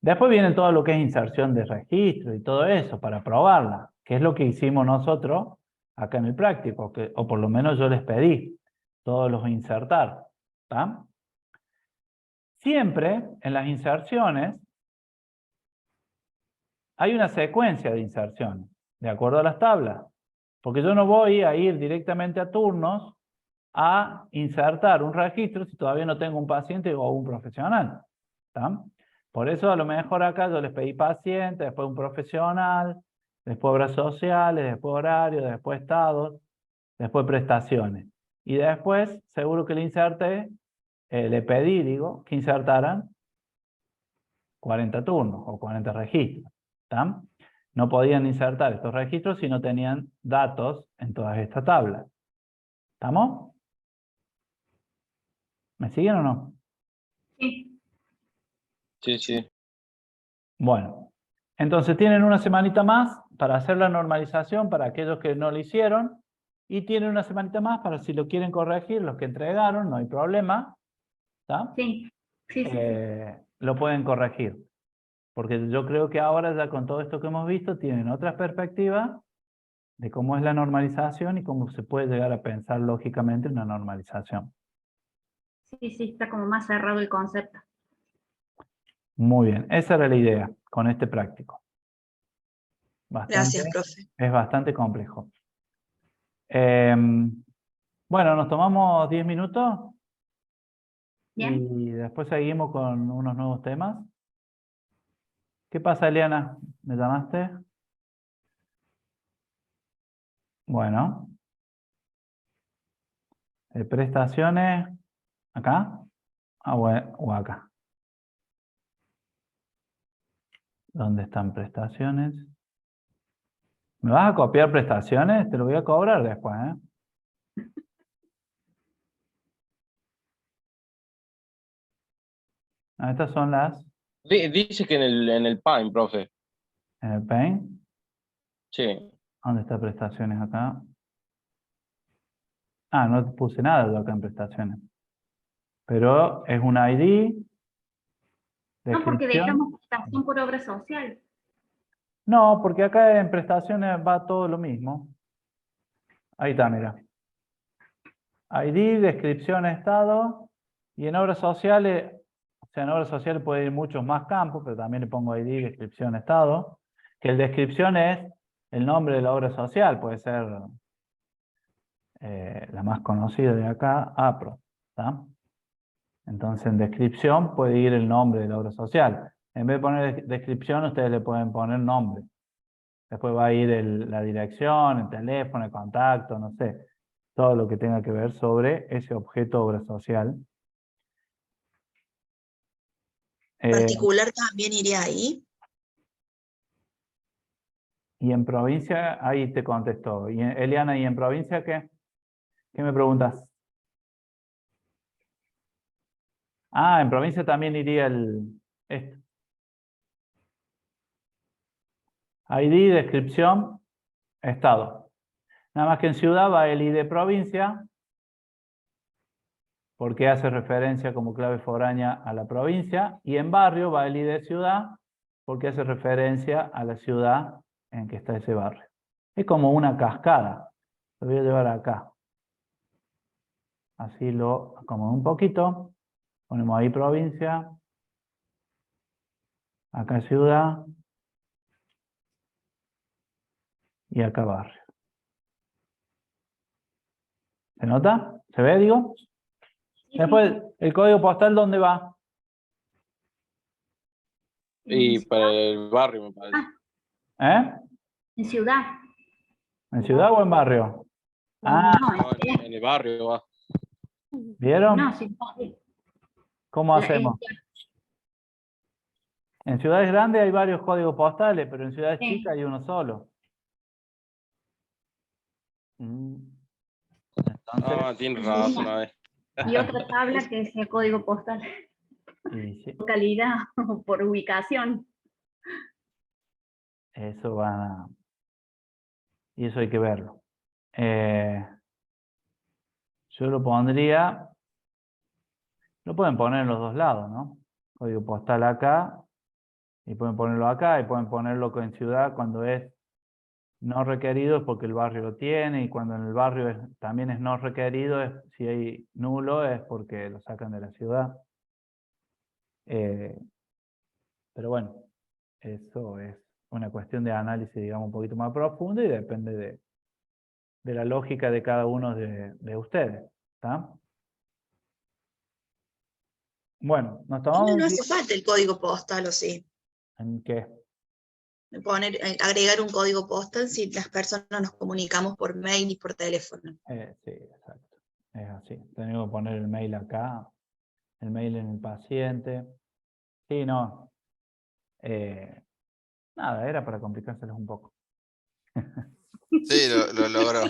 Después viene todo lo que es inserción de registro y todo eso para probarla, que es lo que hicimos nosotros acá en el práctico, o por lo menos yo les pedí, todos los insertar. ¿Está? Siempre en las inserciones hay una secuencia de inserciones, de acuerdo a las tablas. Porque yo no voy a ir directamente a turnos a insertar un registro si todavía no tengo un paciente o un profesional. ¿Está? Por eso a lo mejor acá yo les pedí paciente, después un profesional, después obras sociales, después horarios, después estados, después prestaciones. Y después seguro que le inserté, le pedí, digo, que insertaran 40 turnos o 40 registros. ¿Está? No podían insertar estos registros si no tenían datos en todas estas tablas. ¿Estamos? ¿Me siguen o no? Sí. Sí, sí. Bueno, entonces tienen una semanita más para hacer la normalización para aquellos que no lo hicieron y tienen una semanita más para si lo quieren corregir, los que entregaron, no hay problema. ¿Está? Sí. Sí, sí, sí. Lo pueden corregir. Porque yo creo que ahora ya con todo esto que hemos visto tienen otra perspectiva de cómo es la normalización y cómo se puede llegar a pensar lógicamente una normalización. Sí, sí, está como más cerrado el concepto. Muy bien, esa era la idea con este práctico. Gracias, profe. Es bastante complejo. Bueno, nos tomamos 10 minutos Bien. y después seguimos con unos nuevos temas. ¿Qué pasa, Eliana? ¿Me llamaste? Bueno. Prestaciones, ¿acá? O acá. ¿Dónde están prestaciones? ¿Me vas a copiar prestaciones? Te lo voy a cobrar después, ¿eh? Ah, estas son las Dice que en el Paint, profe. en el Paint. Sí. ¿Dónde está prestaciones acá? Ah, no puse nada yo acá en prestaciones. Pero es un ID. No, porque Descripción. dejamos prestación por obra social. No, porque acá en prestaciones va todo lo mismo. Ahí está, mira. ID, descripción, estado. Y en obras sociales, o sea, en obras sociales puede ir muchos más campos, pero también le pongo ID, descripción, estado. Que el descripción es el nombre de la obra social, puede ser la más conocida de acá, APRO. ¿Tá? Entonces en descripción puede ir el nombre de la obra social. En vez de poner descripción, ustedes le pueden poner nombre. Después va a ir la dirección, el teléfono, el contacto, no sé. Todo lo que tenga que ver sobre ese objeto obra social. Particular también iría ahí. Y en provincia, ahí te contesto. Y Eliana, ¿y en provincia qué? ¿Qué me preguntas? Ah, en provincia también iría esto. ID, descripción, estado. Nada más que en ciudad va el ID de provincia, porque hace referencia como clave foránea a la provincia, y en barrio va el ID de ciudad, porque hace referencia a la ciudad en que está ese barrio. Es como una cascada. Lo voy a llevar acá. Así lo acomodo un poquito. Ponemos ahí provincia. Acá ciudad. Y acá barrio. ¿Se nota? ¿Se ve, digo? Sí, Después, ¿el código postal dónde va? Y para el barrio, me parece. ¿Eh? En ciudad. ¿En ciudad o en barrio? Ah, No, No, en el barrio va. ¿vieron? no, sí, ¿Cómo hacemos? En ciudades grandes hay varios códigos postales, pero en ciudades Sí. chicas hay uno solo. Entonces, Tienes razón, a ver. Y otra tabla que es el código postal, y sí, localidad o por ubicación. eso va. Y eso hay que verlo. Yo lo pondría. Lo pueden poner en los dos lados, ¿no? Código postal acá. Y pueden ponerlo acá. Y pueden ponerlo en ciudad cuando es no requerido es porque el barrio lo tiene. Y cuando en el barrio también es no requerido, si hay nulo es porque lo sacan de la ciudad. Pero bueno, eso es una cuestión de análisis, digamos, un poquito más profundo y depende de la lógica de cada uno de ustedes. ¿Está? Bueno, nos tomamos No un hace falta el código postal, ¿o sí? ¿En qué? Agregar un código postal si las personas nos comunicamos por mail y por teléfono. Sí, exacto. Es así. Tenemos que poner el mail acá, el mail en el paciente. Sí, no. Nada, era para complicárselos un poco. Sí, lo logró.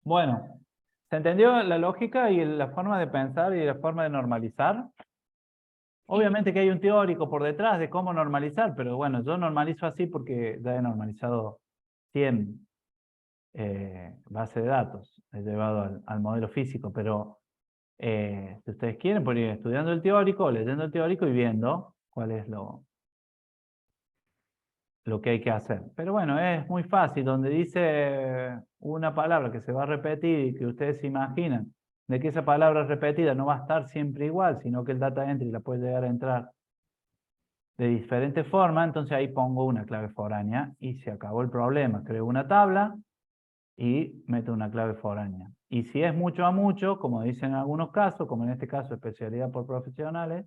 Bueno, ¿se entendió la lógica y la forma de pensar y la forma de normalizar? Obviamente que hay un teórico por detrás de cómo normalizar, pero bueno, yo normalizo así porque ya he normalizado 100 bases de datos, he llevado al modelo físico, pero si ustedes quieren, pueden ir estudiando el teórico, leyendo el teórico y viendo cuál es lo que hay que hacer. Pero bueno, es muy fácil, donde dice una palabra que se va a repetir y que ustedes se imaginan de que esa palabra repetida no va a estar siempre igual, sino que el data entry la puede llegar a entrar de diferentes formas, entonces ahí pongo una clave foránea y se acabó el problema. Creo una tabla y meto una clave foránea. Y si es mucho a mucho, como dicen en algunos casos, como en este caso especialidad por profesionales,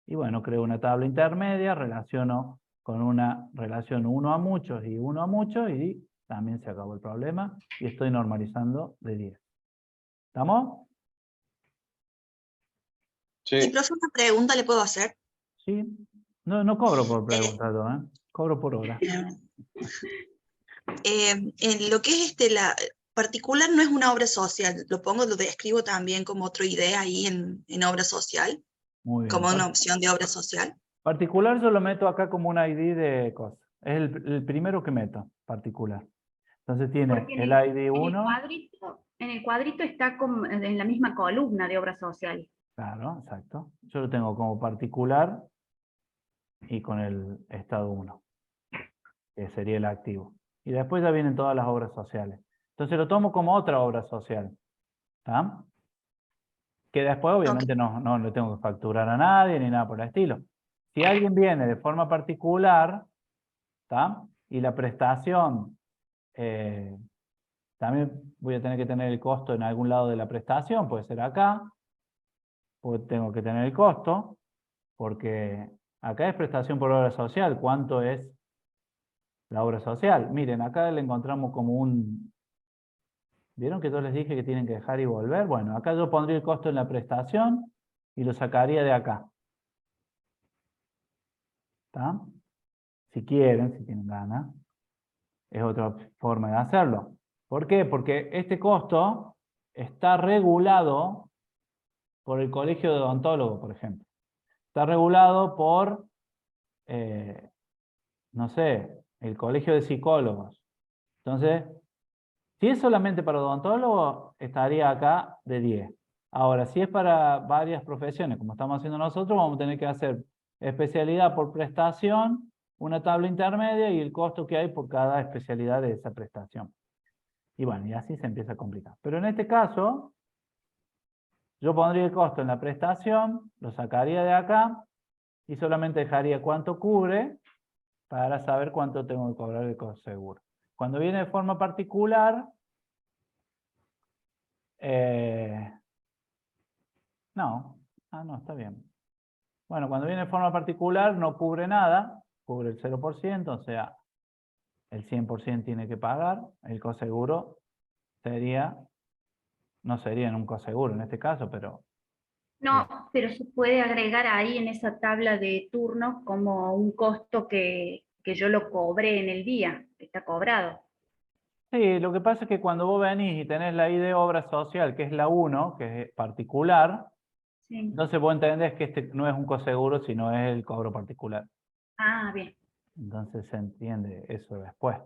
y bueno, creo una tabla intermedia, relaciono con una relación uno a muchos y uno a muchos y también se acabó el problema y estoy normalizando de 10. ¿Estamos? Y Sí. profe, una pregunta le puedo hacer. Sí. No cobro por preguntas, cobro por hora. En lo que es la particular no es una obra social, lo describo también como otra idea ahí en obra social, Muy bien. como una opción de obra social. Particular yo lo meto acá como un ID de cosas. Es el primero que meto, particular. Entonces tiene Porque el ID 1. en el cuadrito está como en la misma columna de obra social. Claro, exacto. Yo lo tengo como particular y con el estado 1, que sería el activo. Y después ya vienen todas las obras sociales. Entonces lo tomo como otra obra social. ¿Está? que después obviamente no le tengo que facturar a nadie ni nada por el estilo. Si alguien viene de forma particular, ¿tá? Y la prestación, también voy a tener que tener el costo en algún lado de la prestación, puede ser acá, pues tengo que tener el costo, porque acá es prestación por obra social. ¿Cuánto es la obra social? Miren, acá le encontramos como un... ¿Vieron que yo les dije que tienen que dejar y volver? Bueno, acá yo pondría el costo en la prestación y lo sacaría de acá. ¿Está? Si quieren, si tienen ganas. Es otra forma de hacerlo. ¿Por qué? Porque este costo está regulado por el Colegio de Odontólogos, por ejemplo. Está regulado por, no sé, el Colegio de Psicólogos. Entonces, si es solamente para odontólogos, estaría acá de 10. Ahora, si es para varias profesiones, como estamos haciendo nosotros, vamos a tener que hacer especialidad por prestación, una tabla intermedia y el costo que hay por cada especialidad de esa prestación. Y bueno, y así se empieza a complicar. Pero en este caso, yo pondría el costo en la prestación, lo sacaría de acá y solamente dejaría cuánto cubre para saber cuánto tengo que cobrar el costo seguro. Cuando viene de forma particular, no, está bien. Bueno, cuando viene de forma particular no cubre nada, cubre el 0%, o sea, el 100% tiene que pagar, el coseguro sería, no sería en un coseguro en este caso, pero... No, pero se puede agregar ahí en esa tabla de turnos como un costo que yo lo cobré en el día, que está cobrado. Sí, lo que pasa es que cuando vos venís y tenés la I de obra social, que es la 1, que es particular, Sí. entonces vos entendés que este no es un coseguro, sino es el cobro particular. Ah, bien. Entonces se entiende eso después.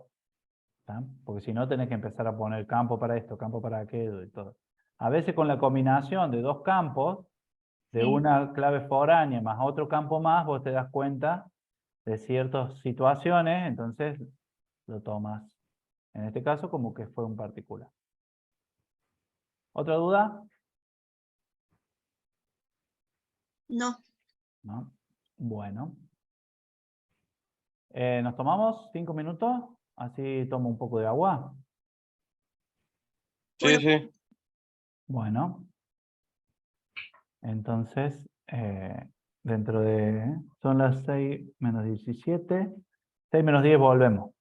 ¿Tá? Porque si no tenés que empezar a poner campo para esto, campo para aquello y todo. A veces con la combinación de dos campos, de Sí. una clave foránea más otro campo más, vos te das cuenta de ciertas situaciones, entonces lo tomas, en este caso, como que fue un particular. ¿Otra duda? No. ¿No? Bueno. ¿Nos tomamos 5 minutos? Así tomo un poco de agua. Sí, sí. Bueno. Entonces, dentro de... Son las 6 menos 17. 6 menos 10 volvemos.